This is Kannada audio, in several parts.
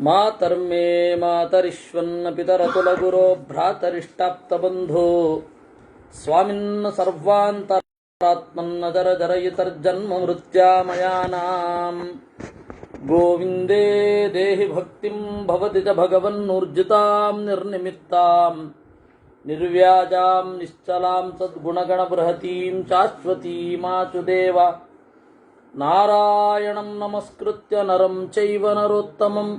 ಮಾತರ್ಮೇ ಮಾತರಿಶ್ವನ್ನ ಪಿತರತುಲಗುರೋ ಭ್ರಾತರಿಷ್ಟಾಪ್ತಬಂಧೋ ಸ್ವಾಮಿನ್ನ ಸರ್ವಾಂತರಾತ್ಮನ್ನ ಜರ ಜರಯಿತರ್ಜನ್ಮ ಮೃತ್ಯಾಮಯಾನಾಂ ಗೋವಿಂದೇ ದೇಹಿ ಭಕ್ತಿಂ ಭವತಿ ಚ ಭಗವನ್ನೂರ್ಜಿತಾಂ ನಿರ್ನಿಮಿತ್ತಾಂ ನಿರ್ವ್ಯಾಜಾಂ ನಿಶ್ಚಲಾಂ ಸದ್ಗುಣಗಣಬೃಹತೀಂ ಶಾಶ್ವತೀಮಾಚುದೇವ ನಾರಾಯಣಂ ನಮಸ್ಕೃತ್ಯ ನರಂ ಚೈವ ನರೋತ್ತಮಂ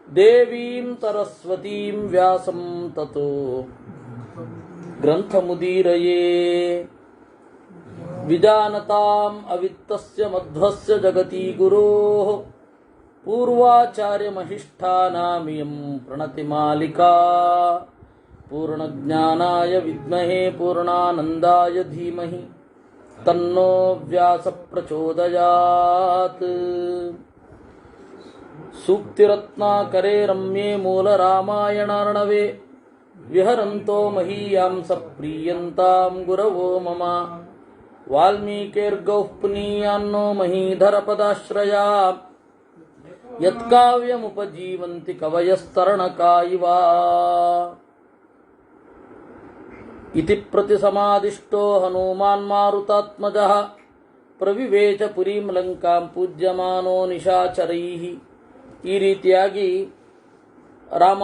ದೇವೀಂ ಸರಸ್ವತೀಂ ವ್ಯಾಸಂ ತತೋ ಗ್ರಂಥಮುದೀರಯೇ ವಿಜಾನತಾಂ ಅವಿತ್ತಸ್ಯ ಮಧ್ವಸ್ಯ ಜಗತಿ ಗುರೋಃ ಪೂರ್ವಾಚಾರ್ಯಮಹಿಷ್ಠಾನಾಮಿಯಂ ಪ್ರಣತಿಮಾಲಿಕಾ ಪೂರ್ಣಜ್ಞಾನಾಯ ವಿದ್ಮಹೇ ಪೂರ್ಣಾನಂದಾಯ ಧೀಮಹಿ ತನ್ನೋ ವ್ಯಾಸ ಪ್ರಚೋದಯಾತ್. ಸೂಕ್ತಿರತ್ನಾಕರೇ ರಮ್ಯೇ ಮೂಲ ರಾಮಾಯಣಾರ್ಣವೇ ವಿಹರಂತೋ ಮಹೀಯಾಂಸ ಪ್ರೀಯಂತಾಂ ಗುರವೋ ಮಮ ವಾಲ್ಮೀಕಿರ್ಗೌಃ ಪುನೀಯಾನ್ನೋ ಮಹೀಧರ ಪದಾಶ್ರಯಾ ಯತ್ಕಾವ್ಯಮುಪಜೀವಂತಿ ಕವಯಸ್ತರಣಕಾ ಇವ ಇತಿ ಪ್ರತಿಸಮಾದಿಷ್ಟೋ ಹನುಮಾನ್ ಮಾರುತಾತ್ಮಜಃ ಪ್ರವಿವೇಚ ಪುರೀಂ ಲಂಕಾಂ ಪೂಜ್ಯಮಾನೋ ನಿಶಾಚರೈಃ. ಈ ರೀತಿಯಾಗಿ ರಾಮ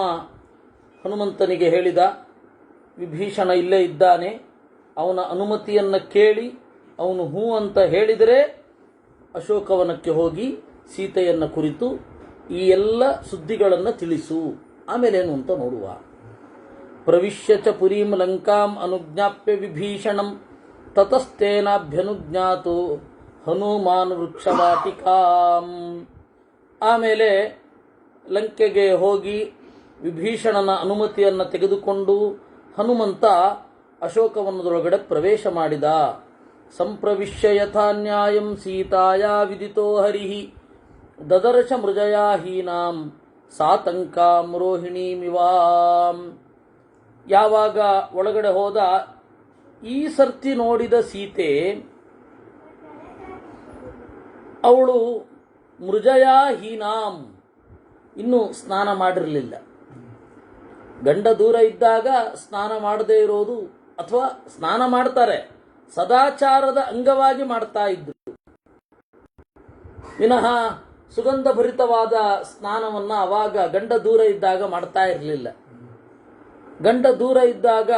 ಹನುಮಂತನಿಗೆ ಹೇಳಿದ. ವಿಭೀಷಣ ಇಲ್ಲೇ ಇದ್ದಾನೆ, ಅವನ ಅನುಮತಿಯನ್ನು ಕೇಳಿ ಅವನು ಹೂ ಅಂತ ಹೇಳಿದರೆ ಅಶೋಕವನಕ್ಕೆ ಹೋಗಿ ಸೀತೆಯನ್ನು ಕುರಿತು ಈ ಎಲ್ಲ ಸುದ್ದಿಗಳನ್ನು ತಿಳಿಸು, ಆಮೇಲೇನು ಅಂತ ನೋಡುವ. ಪ್ರವಿಶ್ಯ ಚ ಪುರೀಂ ಲಂಕಾಂ ಅನುಜ್ಞಾಪ್ಯ ವಿಭೀಷಣಂ ತತಸ್ತೇನಾಭ್ಯನುಜ್ಞಾತು ಹನುಮಾನ್ ವೃಕ್ಷವಾಟಿಕಾಂ. ಆಮೇಲೆ ಲಂಕೆಗೆ ಹೋಗಿ ವಿಭೀಷಣನ ಅನುಮತಿಯನ್ನು ತೆಗೆದುಕೊಂಡು ಹನುಮಂತ ಅಶೋಕವನದೊಳಗಡೆ ಪ್ರವೇಶ ಮಾಡಿದ. ಸಂಪ್ರವಿಶ್ಯ ಯಥಾ ನ್ಯಾಯಂ ಸೀತಾಯಾ ವಿದಿತೋ ಹರಿಃ ದದರ್ಶ ಮೃಜಯಾ ಹೀನಾಂ ಸಾತಂಕಾಂ ರೋಹಿಣೀಮಿವಾಂ. ಯಾವಾಗ ಒಳಗಡೆ ಹೋದ, ಈ ಸರ್ತಿ ನೋಡಿದ ಸೀತೆ ಅವಳು ಮೃಜಯಾ ಹೀನಾಂ, ಇನ್ನೂ ಸ್ನಾನ ಮಾಡಿರಲಿಲ್ಲ. ಗಂಡ ದೂರ ಇದ್ದಾಗ ಸ್ನಾನ ಮಾಡದೇ ಇರೋದು, ಅಥವಾ ಸ್ನಾನ ಮಾಡ್ತಾರೆ, ಸದಾಚಾರದ ಅಂಗವಾಗಿ ಮಾಡ್ತಾ ಇದ್ರು, ವಿನಃ ಸುಗಂಧ ಭರಿತವಾದ ಸ್ನಾನವನ್ನು ಅವಾಗ ಗಂಡ ದೂರ ಇದ್ದಾಗ ಮಾಡ್ತಾ ಇರಲಿಲ್ಲ. ಗಂಡ ದೂರ ಇದ್ದಾಗ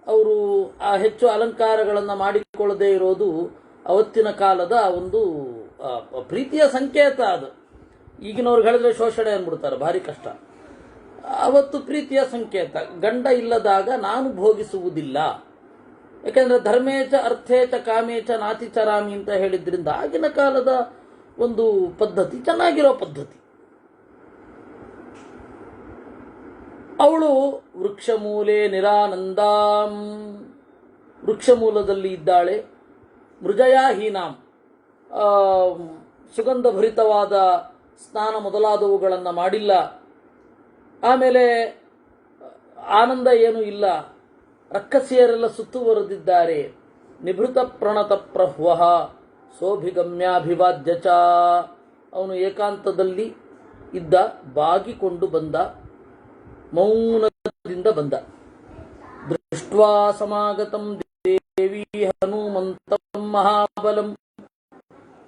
ಅವರು ಹೆಚ್ಚು ಅಲಂಕಾರಗಳನ್ನು ಮಾಡಿಕೊಳ್ಳದೇ ಇರೋದು ಅವತ್ತಿನ ಕಾಲದ ಒಂದು ಪ್ರೀತಿಯ ಸಂಕೇತ. ಅದು ಈಗಿನವ್ರಿಗೆ ಹೇಳಿದ್ರೆ ಶೋಷಣೆ ಅಂದ್ಬಿಡ್ತಾರೆ, ಭಾರಿ ಕಷ್ಟ. ಅವತ್ತು ಪ್ರೀತಿಯ ಸಂಕೇತ. ಗಂಡ ಇಲ್ಲದಾಗ ನಾನು ಭೋಗಿಸುವುದಿಲ್ಲ, ಯಾಕೆಂದ್ರೆ ಧರ್ಮೇಚ ಅರ್ಥೇಚ ಕಾಮೇಚ ನಾತಿಚರಾಮಿ ಅಂತ ಹೇಳಿದ್ರಿಂದ ಆಗಿನ ಕಾಲದ ಒಂದು ಪದ್ಧತಿ, ಚೆನ್ನಾಗಿರೋ ಪದ್ಧತಿ. ಅವಳು ವೃಕ್ಷಮೂಲೆ ನಿರಾನಂದಾಂ, ವೃಕ್ಷಮೂಲದಲ್ಲಿ ಇದ್ದಾಳೆ. ಮೃಜಯಾ ಹೀನಾಂ, ಸುಗಂಧ ಭರಿತವಾದ ಸ್ನಾನ ಮೊದಲಾದವುಗಳನ್ನು ಮಾಡಿಲ್ಲ. ಆಮೇಲೆ ಆನಂದ ಏನೂ ಇಲ್ಲ. ರಕ್ಕಸಿಯರೆಲ್ಲ ಸುತ್ತುವರೆದಿದ್ದಾರೆ. ನಿಭೃತ ಪ್ರಣತ ಪ್ರಹ್ವಃ ಸೋಭಿಗಮ್ಯಾಭಿವಾದ್ಯ ಚ, ಅವನು ಏಕಾಂತದಲ್ಲಿ ಇದ್ದ, ಬಾಗಿಕೊಂಡು ಬಂದ, ಮೌನದಿಂದ ಬಂದ. ದೃಷ್ಟ್ವಾ ಸಮಾಗತಂ ದೇವಿ ಹನುಮಂತಂ ಮಹಾಬಲಂ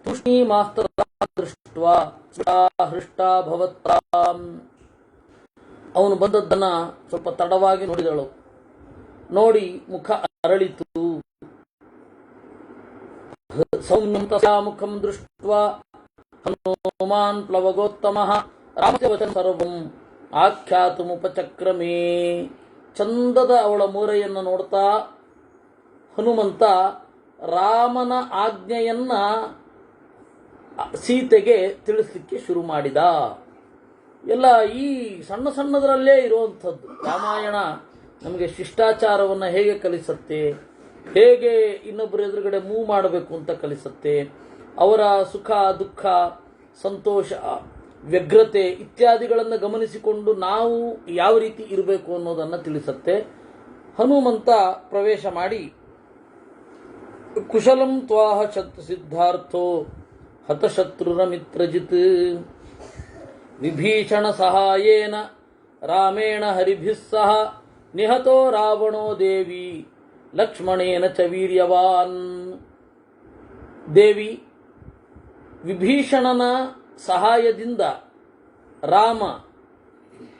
ತೂಷ್ಣೀಮಾಸ್ತ್ರ ದೃಷ್ಟ್ವಾ ಹೃಷ್ಟಾ ಭವತ್ರಾಂ. ಅವನು ಬಂದದ್ದನ್ನ ಸ್ವಲ್ಪ ತಡವಾಗಿ ನೋಡಿದಳು. ನೋಡಿ ಮುಖ ಅರಳಿತು. ಸೌಮ್ಯಂತಸಾಮುಖಂ ದೃಷ್ಟ್ವಾ ಹನುಮಾನ್ ಪ್ಲವಗೋತ್ತಮಃ ರಾಮವಚನ ಸರ್ವಂ ಆಖ್ಯಾತುಮುಪಚಕ್ರಮೇ. ಚಂದದ ಅವಳ ಮೂರೆಯನ್ನು ನೋಡ್ತಾ ಹನುಮಂತ ರಾಮನ ಆಜ್ಞೆಯನ್ನ ಸೀತೆಗೆ ತಿಳಿಸಲಿಕ್ಕೆ ಶುರು ಮಾಡಿದ. ಎಲ್ಲ ಈ ಸಣ್ಣ ಸಣ್ಣದರಲ್ಲೇ ಇರುವಂಥದ್ದು. ರಾಮಾಯಣ ನಮಗೆ ಶಿಷ್ಟಾಚಾರವನ್ನು ಹೇಗೆ ಕಲಿಸುತ್ತೆ, ಹೇಗೆ ಇನ್ನೊಬ್ಬರ ಎದುರುಗಡೆ ಮೂವ್ ಮಾಡಬೇಕು ಅಂತ ಕಲಿಸುತ್ತೆ, ಅವರ ಸುಖ ದುಃಖ ಸಂತೋಷ ವ್ಯಗ್ರತೆ ಇತ್ಯಾದಿಗಳನ್ನು ಗಮನಿಸಿಕೊಂಡು ನಾವು ಯಾವ ರೀತಿ ಇರಬೇಕು ಅನ್ನೋದನ್ನು ತಿಳಿಸುತ್ತೆ. ಹನುಮಂತ ಪ್ರವೇಶ ಮಾಡಿ ಕುಶಲಂ ತ್ವಾಹ ಸಿದ್ಧಾರ್ಥೋ ಹತಶತ್ರುರ ಮಿತ್ರಜಿತ್. ವಿಭೀಷಣ ಸಹಾಯೇನ ರಾಮೇಣ ಹರಿಭಿಃ ಸಹ ನಿಹತೋ ರಾವಣೋ ದೇವಿ ಲಕ್ಷ್ಮಣೇನ ಚ ವೀರ್ಯವಾನ್. ದೇವಿ, ವಿಭೀಷಣನ ಸಹಾಯದಿಂದ ರಾಮ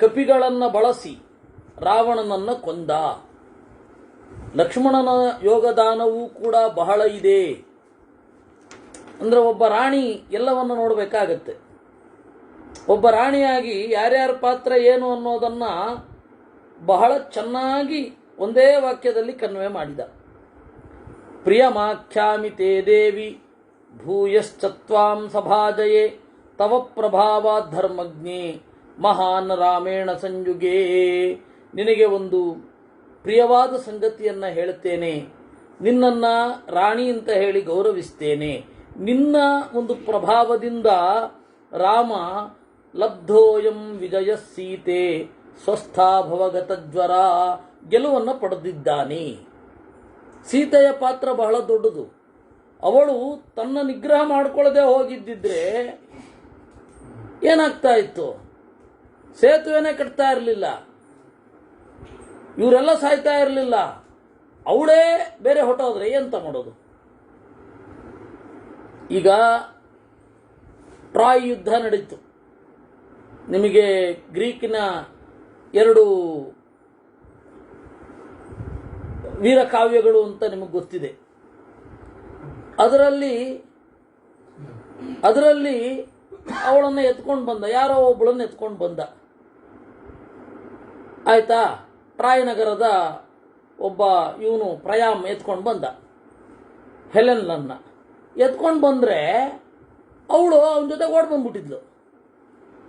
ಕಪಿಗಳನ್ನು ಬಳಸಿ ರಾವಣನನ್ನು ಕೊಂದ. ಲಕ್ಷ್ಮಣನ ಯೋಗದಾನವೂ ಕೂಡ ಬಹಳ ಇದೆ. ಅಂದರೆ ಒಬ್ಬ ರಾಣಿ ಎಲ್ಲವನ್ನು ನೋಡಬೇಕಾಗತ್ತೆ. ಒಬ್ಬ ರಾಣಿಯಾಗಿ ಯಾರ್ಯಾರ ಪಾತ್ರ ಏನು ಅನ್ನೋದನ್ನು ಬಹಳ ಚೆನ್ನಾಗಿ ಒಂದೇ ವಾಕ್ಯದಲ್ಲಿ ಕನ್ವೆ ಮಾಡಿದ. ಪ್ರಿಯಮಾಖ್ಯಾಮಿ ತೇ ದೇವಿ ಭೂಯಶ್ಚತ್ವಾಂ ಸಭಾಜಯೇ ತವ ಪ್ರಭಾವಾತ್ ಧರ್ಮಜ್ಞೆ ಮಹಾನ್ ರಾಮೇಣ ಸಂಯುಗೇ. ನಿನಗೆ ಒಂದು ಪ್ರಿಯವಾದ ಸಂಗತಿಯನ್ನು ಹೇಳುತ್ತೇನೆ. ನಿನ್ನನ್ನು ರಾಣಿ ಅಂತ ಹೇಳಿ ಗೌರವಿಸ್ತೇನೆ. ನಿನ್ನ ಒಂದು ಪ್ರಭಾವದಿಂದ ರಾಮ ಲಬ್ಧೋಯಂ ವಿಜಯ ಸೀತೆ ಸ್ವಸ್ಥಾ ಭವಗತಜ್ವರ ಗೆಲುವನ್ನು ಪಡೆದಿದ್ದಾನೆ. ಸೀತೆಯ ಪಾತ್ರ ಬಹಳ ದೊಡ್ಡದು. ಅವಳು ತನ್ನ ನಿಗ್ರಹ ಮಾಡಿಕೊಳ್ಳದೆ ಹೋಗಿದ್ದಿದ್ರೆ ಏನಾಗ್ತಾ ಇತ್ತು? ಸೇತುವೆನೇ ಕಟ್ತಾ ಇರಲಿಲ್ಲ, ಇವರೆಲ್ಲ ಸಾಯ್ತಾ ಇರಲಿಲ್ಲ. ಅವಳೇ ಬೇರೆ ಹೊಟ್ಟೋದ್ರೆ ಎಂತ ಮಾಡೋದು? ಈಗ ಟ್ರಾಯ್ ಯುದ್ಧ ನಡೀತು. ನಿಮಗೆ ಗ್ರೀಕಿನ 2 ವೀರಕಾವ್ಯಗಳು ಅಂತ ನಿಮಗೆ ಗೊತ್ತಿದೆ. ಅದರಲ್ಲಿ ಅವಳನ್ನು ಎತ್ಕೊಂಡು ಬಂದ, ಯಾರೋ ಒಬ್ಬಳನ್ನು ಎತ್ಕೊಂಡು ಬಂದ. ಆಯ್ತಾ? ಟ್ರಾಯ್ ನಗರದ ಒಬ್ಬ ಇವನು ಪ್ರಯಾಮ್ ಎತ್ಕೊಂಡು ಬಂದ ಹೆಲೆನ್ನನ್ನ. ಎತ್ಕೊಂಡು ಬಂದರೆ ಅವಳು ಅವನ ಜೊತೆ ಓಡ್ ಬಂದ್ಬಿಟ್ಟಿದ್ಲು.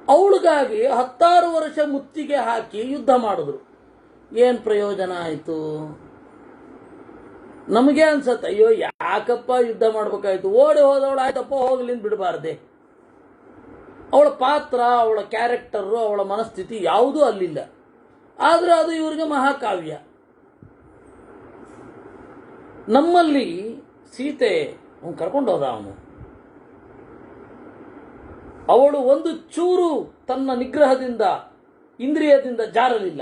ಅವಳಿಗಾಗಿ 16 ವರ್ಷ ಮುತ್ತಿಗೆ ಹಾಕಿ ಯುದ್ಧ ಮಾಡಿದ್ರು. ಏನು ಪ್ರಯೋಜನ ಆಯಿತು? ನಮಗೆ ಅನ್ಸತ್ತೆ, ಅಯ್ಯೋ ಯಾಕಪ್ಪ ಯುದ್ಧ ಮಾಡ್ಬೇಕಾಯ್ತು, ಓಡಿ ಹೋದವಳು ಆಯ್ತಪ್ಪ ಹೋಗ್ಲಿಂದ ಬಿಡಬಾರ್ದೆ. ಅವಳ ಪಾತ್ರ, ಅವಳ ಕ್ಯಾರೆಕ್ಟರು, ಅವಳ ಮನಸ್ಥಿತಿ ಯಾವುದೂ ಅಲ್ಲಿಲ್ಲ. ಆದರೆ ಅದು ಇವರಿಗೆ ಮಹಾಕಾವ್ಯ. ನಮ್ಮಲ್ಲಿ ಸೀತೆ ಕರ್ಕೊಂಡು ಹೋದ ಅವನು. ಅವಳು ಒಂದು ಚೂರು ತನ್ನ ನಿಗ್ರಹದಿಂದ, ಇಂದ್ರಿಯದಿಂದ ಜಾರಲಿಲ್ಲ.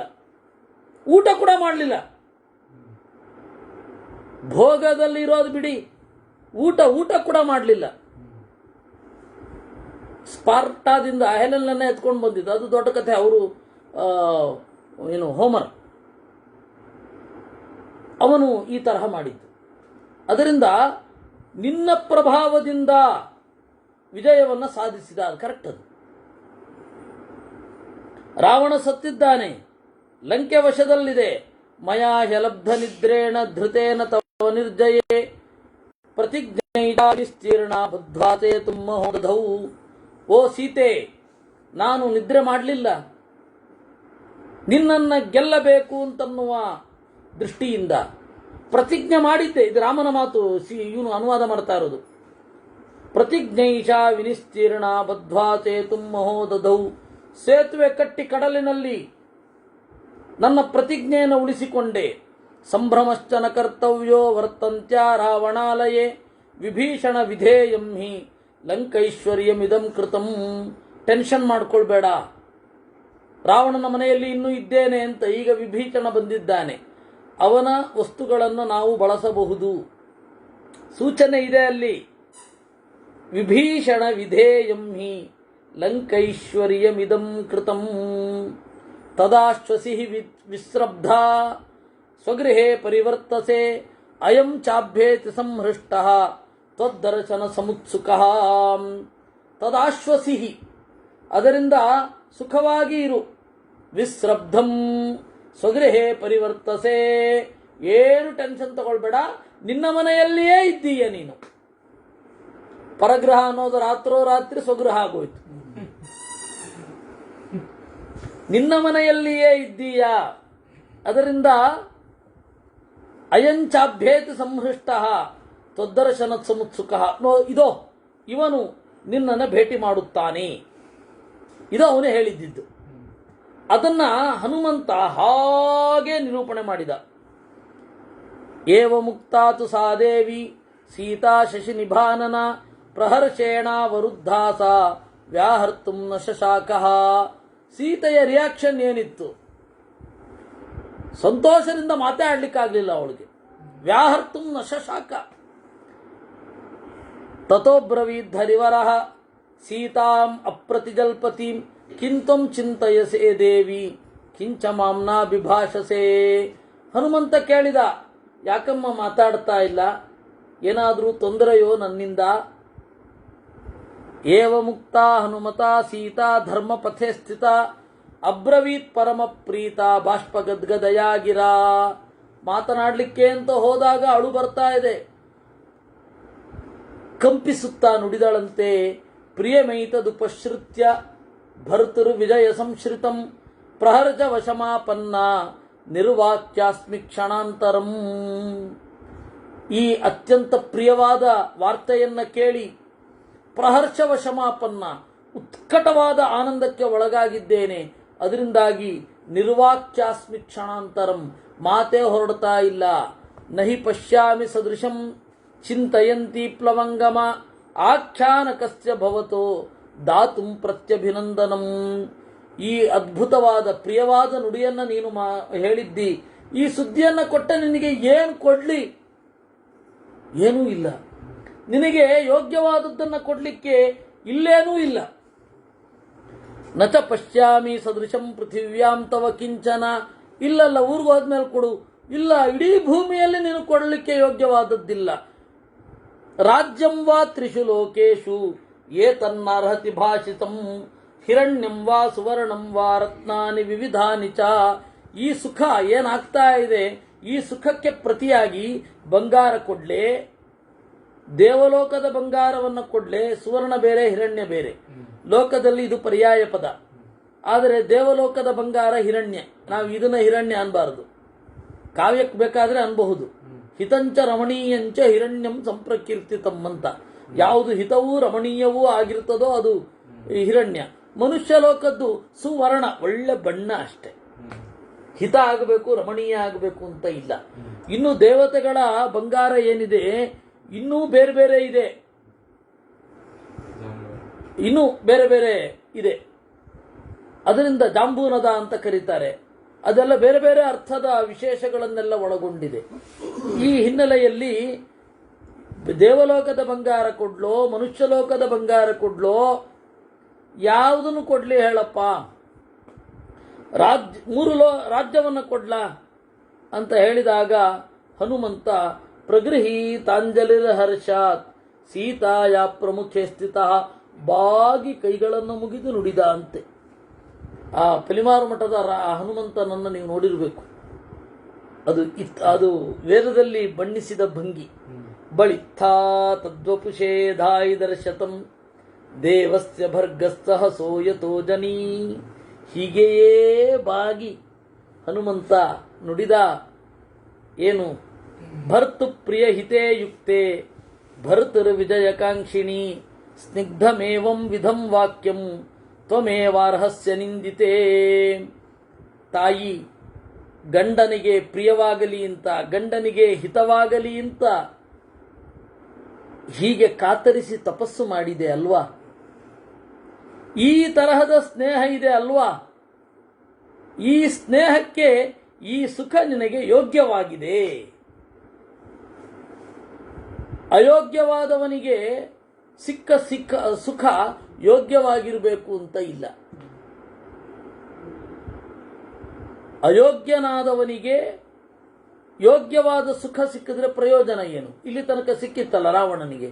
ಊಟ ಕೂಡ ಮಾಡಲಿಲ್ಲ. ಭೋಗದಲ್ಲಿ ಇರೋದು ಬಿಡಿ, ಊಟ ಕೂಡ ಮಾಡಲಿಲ್ಲ. ಸ್ಪಾರ್ಟಾದಿಂದ ಹೆಲೆನ್ನನ್ನೇ ಎತ್ಕೊಂಡು ಬಂದಿದ್ದು, ಅದು ದೊಡ್ಡ ಕಥೆ. ಅವರು ಹೋಮರ್ ಅವನು ಈ ತರಹ ಮಾಡಿದ್ದು. ಅದರಿಂದ ನಿನ್ನ ಪ್ರಭಾವದಿಂದ ವಿಜಯವನ್ನು ಸಾಧಿಸಿದ, ಅದು ಕರೆಕ್ಟ್. ಅದು ರಾವಣ ಸತ್ತಿದ್ದಾನೆ, ಲಂಕೆ ವಶದಲ್ಲಿದೆ. ಮಯಾ ಹ್ಯಲಬ್ಧ ನಿದ್ರೇಣ ಧೃತೇನ ತವ ನಿರ್ಜಯೇ ಪ್ರತಿಜ್ಞೈರ್ಣ ಬದ್ಧಾತೆ ತುಮ್ಮ ಹೋದಧೌ. ಓ ಸೀತೆ, ನಾನು ನಿದ್ರೆ ಮಾಡಲಿಲ್ಲ. ನಿನ್ನನ್ನು ಗೆಲ್ಲಬೇಕು ಅಂತನ್ನುವ ದೃಷ್ಟಿಯಿಂದ ಪ್ರತಿಜ್ಞೆ ಮಾಡಿದ್ದೆ. ಇದು ರಾಮನ ಮಾತು, ಇವನು ಅನುವಾದ ಮಾಡ್ತಾ ಇರೋದು. ಪ್ರತಿಜ್ಞೈಷಾ ವಿನಿಸ್ತೀರ್ಣ ಬದ್ಧಾತೆ ತುಮ್ಮ ಹೋದಧೌ. ಸೇತುವೆ ಕಟ್ಟಿ ಕಡಲಿನಲ್ಲಿ ನನ್ನ ಪ್ರತಿಜ್ಞೆಯನ್ನು ಉಳಿಸಿಕೊಂಡೆ. ಸಂಭ್ರಮಶ್ಚನ ಕರ್ತವ್ಯೋ ವರ್ತಂತ್ಯ ರಾವಣಾಲಯೇ ವಿಭೀಷಣ ವಿಧೇಯಂ ಹಿ ಲಂಕೈಶ್ವರ್ಯಮಿದಂ ಕೃತಂ. ಟೆನ್ಷನ್ ಮಾಡ್ಕೊಳ್ಬೇಡ, ರಾವಣನ ಮನೆಯಲ್ಲಿ ಇನ್ನೂ ಇದ್ದೇನೆ ಅಂತ. ಈಗ ವಿಭೀಷಣ ಬಂದಿದ್ದಾನೆ, ಅವನ ವಸ್ತುಗಳನ್ನು ನಾವು ಬಳಸಬಹುದು. ಸೂಚನೆ ಇದೆ ಅಲ್ಲಿ. ವಿಭೀಷಣ ವಿಧೇಯಂ ಹಿ ಲಂಕೈಶ್ವರ್ಯಮಿದಂ ಕೃತಂ ತದಾಶ್ವಸಿ ವಿಸ್ರಬ್ಧ ಸ್ವಗೃಹೇ ಪರಿವರ್ತಸೆ ಅಯಂ ಚಾಭ್ಯೇತಿ ಸಂಹೃಷ್ಟ ತ್ವದ್ದರ್ಶನ ಸಮುತ್ಸುಕಃ. ತದಾಶ್ವಸಿ, ಅದರಿಂದ ಸುಖವಾಗಿ ಇರು. ವಿಸ್ರಬ್ಧಂ ಸ್ವಗೃಹೇ ಪರಿವರ್ತಸೆ, ಏನು ಟೆನ್ಷನ್ ತಗೊಳ್ಬೇಡ, ನಿನ್ನ ಮನೆಯಲ್ಲಿಯೇ ಇದ್ದೀಯ ನೀನು. ಪರಗ್ರಹ ಅನ್ನೋದು ರಾತ್ರೋರಾತ್ರಿ ಸ್ವಗೃಹ ಆಗೋಯ್ತು. ನಿನ್ನ ಮನೆಯಲ್ಲಿಯೇ ಇದ್ದೀಯಾ. ಅದರಿಂದ ಅಯಂಚಾಭ್ಯೇತಿ ಸಂಹೃಷ್ಟ ತ್ವದ್ದರ್ಶನ ಸಮುತ್ಸುಕ. ಇದೋ ಇವನು ನಿನ್ನನ್ನು ಭೇಟಿ ಮಾಡುತ್ತಾನೆ. ಇದು ಅವನೇ ಹೇಳಿದ್ದಿದ್ದು. ಅದನ್ನ ಹನುಮಂತ ಹಾಗೆ ನಿರೂಪಣೆ ಮಾಡಿದ. ಏವ ಮುಕ್ತಾತು ಸಾ ದೇವಿ ಸೀತಾ ಶಶಿ ನಿಭಾನನ ಪ್ರಹರ್ಷೇಣ ವರುದ್ಧಾಸ ವ್ಯಾಹರ್ತುಂ ನ ಶಶಾಕಃ. ಸೀತೆಯ ರಿಯಾಕ್ಷನ್ ಏನಿತ್ತು? ಸಂತೋಷದಿಂದ ಮಾತಾಡ್ಲಿಕ್ಕಾಗ್ಲಿಲ್ಲ ಅವಳಿಗೆ. ವ್ಯಾಹರ್ತುಂ ನ ಶಶಾಕ. ತಥೋಬ್ರವೀದ್ ಹರಿವರಃ ಸೀತಾಂ ಅಪ್ರತಿಜಲ್ಪತಿಂ ಕಿಂತ್ವಂ ಚಿಂತಯಸೆ ದೇವಿ ಕಿಂಚ ಮಾಂನಾ ಬಿಭಾಷಸೆ. ಹನುಮಂತ ಕೇಳಿದ, ಯಾಕಮ್ಮ ಮಾತಾಡ್ತಾ ಇಲ್ಲ? ಏನಾದರೂ ತೊಂದರೆಯೋ ನನ್ನಿಂದ? ಏವ ಮುಕ್ತ ಹನುಮತ ಸೀತಾ ಧರ್ಮಪಥೆ ಸ್ಥಿತ ಅಬ್ರವೀತ್ ಪರಮ ಪ್ರೀತ ಬಾಷ್ಪಗದ್ಗದಯಾಗಿರ. ಮಾತನಾಡಲಿಕ್ಕೆ ಅಂತ ಹೋದಾಗ ಅಳು ಬರ್ತಾ ಇದೆ. ಕಂಪಿಸುತ್ತಾ ನುಡಿದಳಂತೆ, ಪ್ರಿಯಮೈತದುಪಶ್ರಿತ್ಯ ಭರ್ತೃ ವಿಜಯ ಸಂಶ್ರಿತಂ ಪ್ರಹರ್ಜ ವಶಮಾಪನ್ನ ನಿರ್ವಾಕ್ಯಾಸ್ಮಿ ಕ್ಷಣಾಂತರಂ. ಈ ಅತ್ಯಂತ ಪ್ರಿಯವಾದ ವಾರ್ತೆಯನ್ನ ಕೇಳಿ ಪ್ರಹರ್ಷ ವಶಮಾಪನ್ನ, ಉತ್ಕಟವಾದ ಆನಂದಕ್ಕೆ ಒಳಗಾಗಿದ್ದೇನೆ. ಅದರಿಂದಾಗಿ ನಿರ್ವಾಕ್ಯಾಸ್ಮಿ ಕ್ಷಣಾಂತರಂ, ಮಾತೇ ಹೊರಡ್ತಾ ಇಲ್ಲ. ನಹಿ ಪಶ್ಯಾಮಿ ಸದೃಶಂ ಚಿಂತಯಂತಿ ಪ್ಲವಂಗಮ ಆಖ್ಯಾನಕಸ್ಯ ಭವತೋ ದಾತುಂ ಪ್ರತ್ಯಭಿನಂದನಂ. ಈ ಅದ್ಭುತವಾದ ಪ್ರಿಯವಾದ ನುಡಿಯನ್ನ ನೀನು ಹೇಳಿದ್ದಿ. ಈ ಸುದ್ದಿಯನ್ನ ಕೊಟ್ಟ ನಿನಗೆ ಏನು ಕೊಡ್ಲಿ? ಏನೂ ಇಲ್ಲ. ನಿನಗೆ ಯೋಗ್ಯವಾದದ್ದನ್ನು ಕೊಡ್ಲಿಕ್ಕೆ ಇಲ್ಲೇನೂ ಇಲ್ಲ. ನಚ ಪಶ್ಯಾಮಿ ಸದೃಶಂ ಪೃಥಿವ್ಯಾಂ ತವ ಕಿಂಚನ. ಇಲ್ಲಲ್ಲ, ಊರಿಗೆ ಹೋದ್ಮೇಲೆ ಕೊಡು. ಇಲ್ಲ, ಇಡೀ ಭೂಮಿಯಲ್ಲಿ ನೀನು ಕೊಡಲಿಕ್ಕೆ ಯೋಗ್ಯವಾದದ್ದಿಲ್ಲ. ರಾಜ್ಯಂ ವಾ ತ್ರಿಷು ಲೋಕೇಶು ಯೇ ತನ್ನರ್ಹತಿ ಭಾಷಿತಂ ಹಿರಣ್ಯಂ ವಾ ಸುವರ್ಣಂ ವಾ ರತ್ನಾನಿ ವಿವಿಧಾನಿ ಚ. ಈ ಸುಖ ಏನಾಗ್ತಾ ಇದೆ, ಈ ಸುಖಕ್ಕೆ ಪ್ರತಿಯಾಗಿ ಬಂಗಾರ ಕೊಡ್ಲೆ, ದೇವಲೋಕದ ಬಂಗಾರವನ್ನು ಕೊಡ್ಲೆ. ಸುವರ್ಣ ಬೇರೆ, ಹಿರಣ್ಯ ಬೇರೆ. ಲೋಕದಲ್ಲಿ ಇದು ಪರ್ಯಾಯ ಪದ. ಆದರೆ ದೇವಲೋಕದ ಬಂಗಾರ ಹಿರಣ್ಯ. ನಾವು ಇದನ್ನ ಹಿರಣ್ಯ ಅನ್ಬಾರದು. ಕಾವ್ಯಕ್ಕೆ ಬೇಕಾದ್ರೆ ಅನ್ಬಹುದು. ಹಿತಂಚ ರಮಣೀಯಂಚ ಹಿರಣ್ಯಂ ಸಂಪ್ರಕೀರ್ತಿತಂ ಅಂತ. ಯಾವುದು ಹಿತವೂ ರಮಣೀಯವೂ ಆಗಿರ್ತದೋ ಅದು ಹಿರಣ್ಯ. ಮನುಷ್ಯ ಲೋಕದ್ದು ಸುವರ್ಣ, ಒಳ್ಳೆ ಬಣ್ಣ ಅಷ್ಟೆ. ಹಿತ ಆಗಬೇಕು, ರಮಣೀಯ ಆಗಬೇಕು ಅಂತ ಇಲ್ಲ. ಇನ್ನು ದೇವತೆಗಳ ಬಂಗಾರ ಏನಿದೆ, ಇನ್ನೂ ಬೇರೆ ಬೇರೆ ಇದೆ. ಇನ್ನೂ ಬೇರೆ ಬೇರೆ ಇದೆ. ಅದರಿಂದ ಜಾಂಬೂನದ ಅಂತ ಕರೀತಾರೆ. ಅದೆಲ್ಲ ಬೇರೆ ಬೇರೆ ಅರ್ಥದ ವಿಶೇಷಗಳನ್ನೆಲ್ಲ ಒಳಗೊಂಡಿದೆ. ಈ ಹಿನ್ನೆಲೆಯಲ್ಲಿ ದೇವಲೋಕದ ಬಂಗಾರ ಕೊಡ್ಲೋ, ಮನುಷ್ಯ ಲೋಕದ ಬಂಗಾರ ಕೊಡ್ಲೋ, ಯಾವುದನ್ನು ಕೊಡ್ಲಿ ಹೇಳಪ್ಪ? ರಾಜ್ಯವನ್ನು ಕೊಡ್ಲಾ ಅಂತ ಹೇಳಿದಾಗ ಹನುಮಂತ ಪ್ರಗೃಹೀತಾಂಜಲಿರ ಹರ್ಷಾತ್ ಸೀತಾಯ ಪ್ರಮುಖೆ ಸ್ಥಿತ ಬಾಗಿ ಕೈಗಳನ್ನು ಮುಗಿದು ನುಡಿದ ಅಂತೆ. ಆ ಪಲಿಮಾರು ಮಠದ ಹನುಮಂತನನ್ನು ನೀವು ನೋಡಿರಬೇಕು. ಅದು ವೇದದಲ್ಲಿ ಬಣ್ಣಿಸಿದ ಭಂಗಿ. ಬಳಿತ್ಥಾ ತದ್ವಪುಷೇ ಧಾಯಿ ದರ್ಶತಂ ದೇವಸ್ಯ ಭರ್ಗಸ್ತಃ ಸೋಯತೋ ಜನಿ. ಹೀಗೆಯೇ ಬಾಗಿ ಹನುಮಂತ ನುಡಿದ. ಏನು? ಭರ್ತು ಪ್ರಿಯ ಹಿತೇ ಯುಕ್ತೆ ಭರ್ತೃ ವಿಜಯಕಾಂಕ್ಷಿಣಿ ಸ್ನಿಗ್ಧಮೇವಂ ವಿಧಂ ವಾಕ್ಯಂ ತ್ವಮೇವಾರ್ಹಸ್ಯ ನಿಂದಿತೆ. ತಾಯಿ ಗಂಡನಿಗೆ ಪ್ರಿಯವಾಗಲಿ ಅಂತ, ಗಂಡನಿಗೆ ಹಿತವಾಗಲಿ ಅಂತ ಹೀಗೆ ಕಾತರಿಸಿ ತಪಸ್ಸು ಮಾಡಿದೆ ಅಲ್ವಾ? ಈ ತರಹದ ಸ್ನೇಹ ಇದೆ ಅಲ್ವಾ? ಈ ಸ್ನೇಹಕ್ಕೆ ಈ ಸುಖ ನಿನಗೆ ಯೋಗ್ಯವಾಗಿದೆ. ಅಯೋಗ್ಯವಾದವನಿಗೆ ಸಿಕ್ಕ ಸುಖ ಯೋಗ್ಯವಾಗಿರಬೇಕು ಅಂತ ಇಲ್ಲ. ಅಯೋಗ್ಯನಾದವನಿಗೆ ಯೋಗ್ಯವಾದ ಸುಖ ಸಿಕ್ಕಿದ್ರೆ ಪ್ರಯೋಜನ ಏನು? ಇಲ್ಲಿ ತನಕ ಸಿಕ್ಕಿತ್ತಲ್ಲ ರಾವಣನಿಗೆ.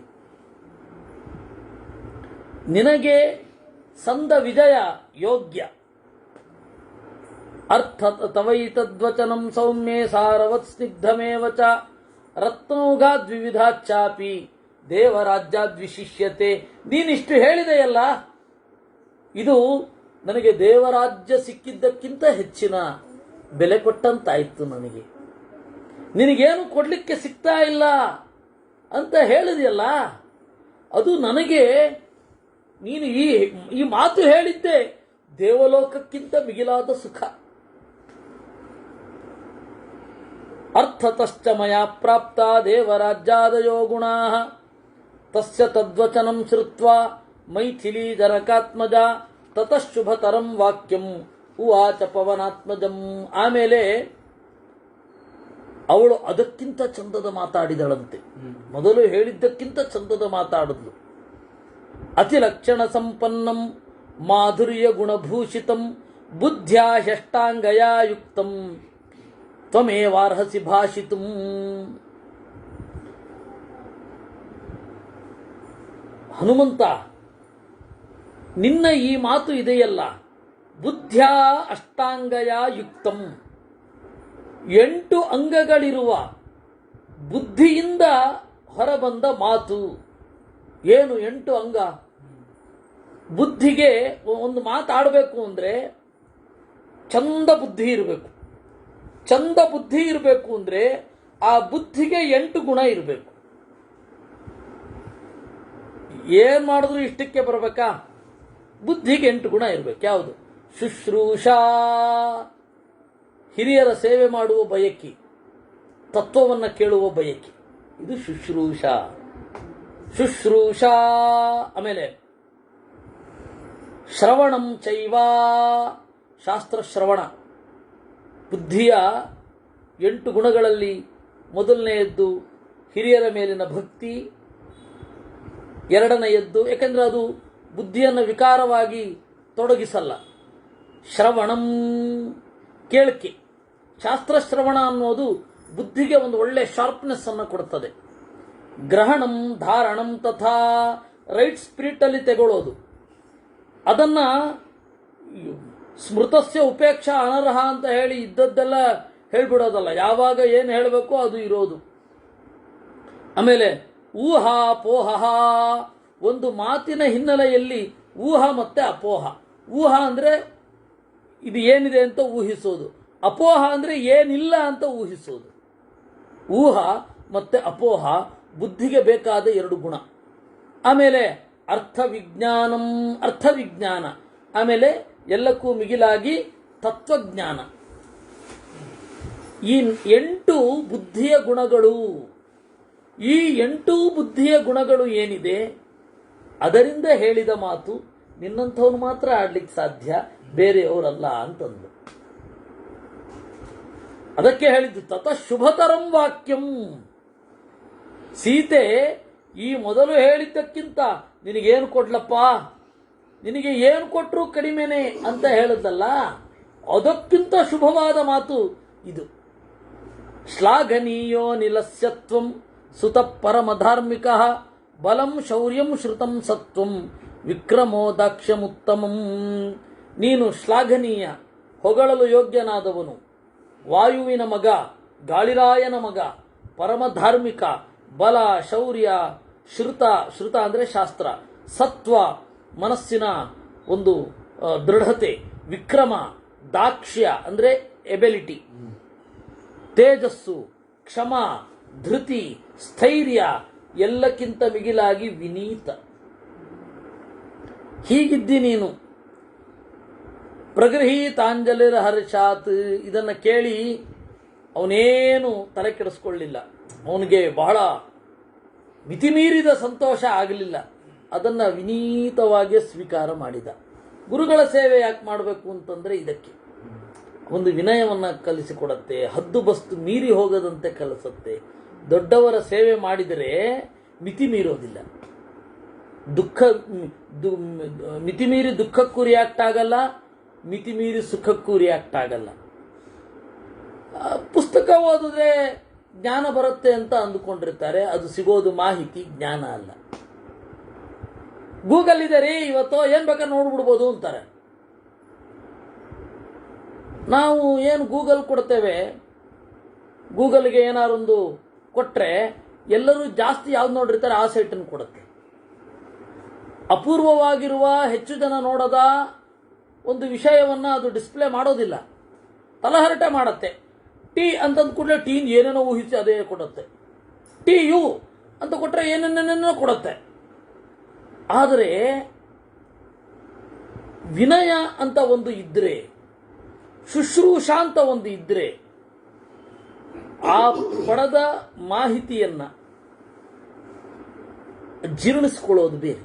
ನಿನಗೆ ಸಂದ ವಿಜಯ ಯೋಗ್ಯ. ಅರ್ಥ ತವೈತದ್ವಚನಂ ಸೌಮ್ಯೇ ಸಾರವತ್ ಸ್ನಿಗ್ಧಮೇವ ಚ ರತ್ನೌಘಾದ್ವಿವಿಧಾಚ್ಚಾಪಿ ದೇವರಾಜ್ಯಾದ್ವಿಶಿಷ್ಯತೆ. ನೀನಿಷ್ಟು ಹೇಳಿದೆಯಲ್ಲ, ಇದು ನನಗೆ ದೇವರಾಜ್ಯ ಸಿಕ್ಕಿದ್ದಕ್ಕಿಂತ ಹೆಚ್ಚಿನ ಬೆಲೆ ಕೊಟ್ಟಂತಾಯ್ತು. ನನಗೆ ನಿನಗೇನು ಕೊಡ್ಲಿಕ್ಕೆ ಸಿಗ್ತಾ ಇಲ್ಲ ಅಂತ ಹೇಳಿದೆಯಲ್ಲ, ಅದು ನನಗೆ ನೀನು ಈ ಮಾತು ಹೇಳಿದ್ದೆ ದೇವಲೋಕಕ್ಕಿಂತ ಮಿಗಿಲಾದ ಸುಖ. ಅರ್ಥತಶ್ಚ ಮಯಾ ಪ್ರಾಪ್ತ ದೇವರಾಜ್ಯಾದಯೋ ಗುಣಾಃ ತಸ್ಯ ತದ್ವಚನಂ ಶ್ರುತ್ವಾ ಮೈಥಿಲಿ ಜನಕಾತ್ಮಜ ತತಃಶುಭತರಂ ವಾಕ್ಯಂ ಉವಾಚ ಪವನಾತ್ಮಜಂ. ಆಮೇಲೆ ಅವಳು ಅದಕ್ಕಿಂತ ಚಂದದ ಮಾತಾಡಿದಳಂತೆ. ಮೊದಲು ಹೇಳಿದ್ದಕ್ಕಿಂತ ಚಂದದ ಮಾತಾಡಿದ್ಲು. ಅತಿಲಕ್ಷಣ ಸಂಪನ್ನಂ ಮಾಧುರ್ಯ ಗುಣಭೂಷಿತಂ ಬುದ್ಧ್ಯಾ ಷಷ್ಟಾಂಗಯಾ ಯುಕ್ತಂ ತ್ವಮೇವಾರ್ಹಸಿ ಭಾಷಿತುಂ. ಹನುಮಂತ, ನಿನ್ನ ಈ ಮಾತು ಇದೆಯಲ್ಲ, ಬುದ್ಧ್ಯಾ ಅಷ್ಟಾಂಗಯ ಯುಕ್ತಂ, 8 ಅಂಗಗಳಿರುವ ಬುದ್ಧಿಯಿಂದ ಹೊರಬಂದ ಮಾತು. ಏನು 8 ಅಂಗ? ಬುದ್ಧಿಗೆ ಒಂದು ಮಾತಾಡಬೇಕು ಅಂದ್ರೆ ಚಂದ ಬುದ್ಧಿ ಇರಬೇಕು. ಚಂದ ಬುದ್ಧಿ ಇರಬೇಕು ಅಂದ್ರೆ ಆ ಬುದ್ಧಿಗೆ 8 ಗುಣ ಇರಬೇಕು. ಏನ್ ಮಾಡಿದ್ರು ಇಷ್ಟಕ್ಕೆ ಬರಬೇಕಾ? ಬುದ್ಧಿಗೆ 8 ಗುಣ ಇರಬೇಕು. ಯಾವುದು? ಶುಶ್ರೂಷಾ, ಹಿರಿಯರ ಸೇವೆ ಮಾಡುವ ಬಯಕೆ, ತತ್ವವನ್ನು ಕೇಳುವ ಬಯಕೆ, ಇದು ಶುಶ್ರೂಷಾ. ಶುಶ್ರೂಷಾ. ಆಮೇಲೆ ಶ್ರವಣಂ ಚೈವ, ಶಾಸ್ತ್ರ ಶ್ರವಣ. ಬುದ್ಧಿಯ 8 ಗುಣಗಳಲ್ಲಿ ಮೊದಲನೆಯದ್ದು ಹಿರಿಯರ ಮೇಲಿನ ಭಕ್ತಿ, ಎರಡನೆಯದ್ದು ಯಾಕೆಂದ್ರೆ ಅದು ಬುದ್ಧಿಯನ್ನು ವಿಕಾರವಾಗಿ ತೊಡಗಿಸಲ್ಲ. ಶ್ರವಣಂ, ಕೇಳಿಕೆ. ಶಾಸ್ತ್ರ ಶ್ರವಣ ಅನ್ನೋದು ಬುದ್ಧಿಗೆ ಒಂದು ಒಳ್ಳೆ ಶಾರ್ಪ್ನೆಸ್ ಅನ್ನು ಕೊಡುತ್ತದೆ. ಗ್ರಹಣಂ ಧಾರಣಂ ತಥಾ, ರೈಟ್ ಸ್ಪಿರಿಟ್ ಅಲ್ಲಿ ತಗೊಳ್ಳೋದು. ಅದನ್ನ ಸ್ಮೃತಸ್ಯ ಉಪೇಕ್ಷಾ ಅನರ್ಹ ಅಂತ ಹೇಳಿ ಇದ್ದದ್ದೆಲ್ಲ ಹೇಳ್ಬಿಡೋದಲ್ಲ. ಯಾವಾಗ ಏನು ಹೇಳಬೇಕು ಅದು ಇರೋದು. ಆಮೇಲೆ ಊಹಾ ಪೋಹ, ಒಂದು ಮಾತಿನ ಹಿನ್ನೆಲೆಯಲ್ಲಿ ಊಹ ಮತ್ತೆ ಅಪೋಹ. ಊಹ ಅಂದ್ರೆ ಇದು ಏನಿದೆ ಅಂತ ಊಹಿಸೋದು, ಅಪೋಹ ಅಂದ್ರೆ ಏನಿಲ್ಲ ಅಂತ ಊಹಿಸೋದು. ಊಹ ಮತ್ತೆ ಅಪೋಹ ಬುದ್ಧಿಗೆ ಬೇಕಾದ 2 ಗುಣ. ಆಮೇಲೆ ಅರ್ಥವಿಜ್ಞಾನಂ, ಅರ್ಥವಿಜ್ಞಾನ. ಆಮೇಲೆ ಎಲ್ಲಕ್ಕೂ ಮಿಗಿಲಾಗಿ ತತ್ವಜ್ಞಾನ. ಈ 8 ಬುದ್ಧಿಯ ಗುಣಗಳು. ಈ 8 ಬುದ್ಧಿಯ ಗುಣಗಳು ಏನಿದೆ ಅದರಿಂದ ಹೇಳಿದ ಮಾತು ನಿನ್ನಂಥವ್ನು ಮಾತ್ರ ಆಡ್ಲಿಕ್ಕೆ ಸಾಧ್ಯ, ಬೇರೆಯವರಲ್ಲ ಅಂತಂದು. ಅದಕ್ಕೆ ಹೇಳಿದ್ದು ತತಃ ಶುಭತರಂ ವಾಕ್ಯಂ. ಸೀತೆ ಈ ಮೊದಲು ಹೇಳಿದ್ದಕ್ಕಿಂತ ನಿನಗೇನು ಕೊಡ್ಲಪ್ಪ, ನಿನಗೆ ಏನು ಕೊಟ್ಟರು ಕಡಿಮೆನೆ ಅಂತ ಹೇಳಿದ್ದಲ್ಲ, ಅದಕ್ಕಿಂತ ಶುಭವಾದ ಮಾತು ಇದು. ಶ್ಲಾಘನೀಯೋ ನಿಲಸ್ಯತ್ವಂ ಸುತ ಪರಮಧಾರ್ಮಿಕ ಬಲಂ ಶೌರ್ಯಂ ಶ್ರುತಂ ಸತ್ವಂ ವಿಕ್ರಮೋ ದಾಕ್ಷ್ಯಮುತ್ತಮಂ. ನೀನು ಶ್ಲಾಘನೀಯ, ಹೊಗಳಲು ಯೋಗ್ಯನಾದವನು, ವಾಯುವಿನ ಮಗ, ಗಾಳಿರಾಯನ ಮಗ, ಪರಮಧಾರ್ಮಿಕ, ಬಲ ಶೌರ್ಯ, ಶ್ರುತ, ಶ್ರುತ ಅಂದರೆ ಶಾಸ್ತ್ರ, ಸತ್ವ ಮನಸ್ಸಿನ ಒಂದು ದೃಢತೆ, ವಿಕ್ರಮ ದಾಕ್ಷ್ಯ ಅಂದರೆ ಎಬಿಲಿಟಿ, ತೇಜಸ್ಸು, ಕ್ಷಮ, ಧೃತಿ, ಸ್ಥೈರ್ಯ, ಎಲ್ಲಕ್ಕಿಂತ ಮಿಗಿಲಾಗಿ ವಿನೀತ. ಹೀಗಿದ್ದಿ ನೀನು. ಪ್ರಗೃಹೀತಾಂಜಲಿರ ಹರ್ಷಾತ್. ಇದನ್ನ ಕೇಳಿ ಅವನೇನು ತಲೆ ಕೆಡಿಸ್ಕೊಳ್ಳಿಲ್ಲ. ಅವನಿಗೆ ಬಹಳ ಮಿತಿಮೀರಿದ ಸಂತೋಷ ಆಗಲಿಲ್ಲ. ಅದನ್ನ ವಿನೀತವಾಗಿ ಸ್ವೀಕಾರ ಮಾಡಿದ. ಗುರುಗಳ ಸೇವೆ ಯಾಕೆ ಮಾಡಬೇಕು ಅಂತಂದ್ರೆ ಇದಕ್ಕೆ ಒಂದು ವಿನಯವನ್ನು ಕಲಿಸಿಕೊಡುತ್ತೆ, ಹದ್ದು ಬಸ್ತು ಮೀರಿ ಹೋಗದಂತೆ ಕಲಿಸುತ್ತೆ. ದೊಡ್ಡವರ ಸೇವೆ ಮಾಡಿದರೆ ಮಿತಿ ಮೀರೋದಿಲ್ಲ. ಮಿತಿ ಮೀರಿ ದುಃಖಕ್ಕೂ ರಿಯಾಕ್ಟ್ ಆಗಲ್ಲ, ಮಿತಿ ಮೀರಿ ಸುಖಕ್ಕೂ ರಿಯಾಕ್ಟ್ ಆಗಲ್ಲ. ಪುಸ್ತಕ ಓದಿದ್ರೆ ಜ್ಞಾನ ಬರುತ್ತೆ ಅಂತ ಅಂದುಕೊಂಡಿರ್ತಾರೆ. ಅದು ಸಿಗೋದು ಮಾಹಿತಿ, ಜ್ಞಾನ ಅಲ್ಲ. ಗೂಗಲ್ ಇದೆ ರೀ, ಇವತ್ತು ಏನ್ ಬೇಕಾದ್ರೆ ನೋಡ್ಬಿಡ್ಬೋದು ಅಂತಾರೆ. ನಾವು ಏನು ಗೂಗಲ್ ಕೊಡ್ತೇವೆ, ಗೂಗಲ್ಗೆ ಏನಾರೊಂದು ಕೊಟ್ರೆ ಎಲ್ಲರೂ ಜಾಸ್ತಿ ಯಾವ್ದು ನೋಡಿರ್ತಾರೆ ಆ ಸೈಟನ್ನು ಕೊಡುತ್ತೆ. ಅಪೂರ್ವವಾಗಿರುವ, ಹೆಚ್ಚು ಜನ ನೋಡದ ಒಂದು ವಿಷಯವನ್ನ ಅದು ಡಿಸ್ಪ್ಲೇ ಮಾಡೋದಿಲ್ಲ, ತಲಹರಟೆ ಮಾಡುತ್ತೆ. ಟಿ ಅಂತಂದು ಕೂಡಲೇ ಟೀ ಏನೇನೋ ಊಹಿಸಿ ಅದೇ ಕೊಡುತ್ತೆ. ಟಿ ಯು ಅಂತ ಕೊಟ್ರೆ ಏನೇನೇನೋ ಕೊಡುತ್ತೆ. ಆದರೆ ವಿನಯ ಅಂತ ಒಂದು ಇದ್ರೆ, ಶುಶ್ರೂಷಾ ಅಂತ ಒಂದು ಇದ್ರೆ, ಆ ಪಡೆದ ಮಾಹಿತಿಯನ್ನ ಜೀರ್ಣಿಸ್ಕೊಳ್ಳೋದು ಬೇರೆ.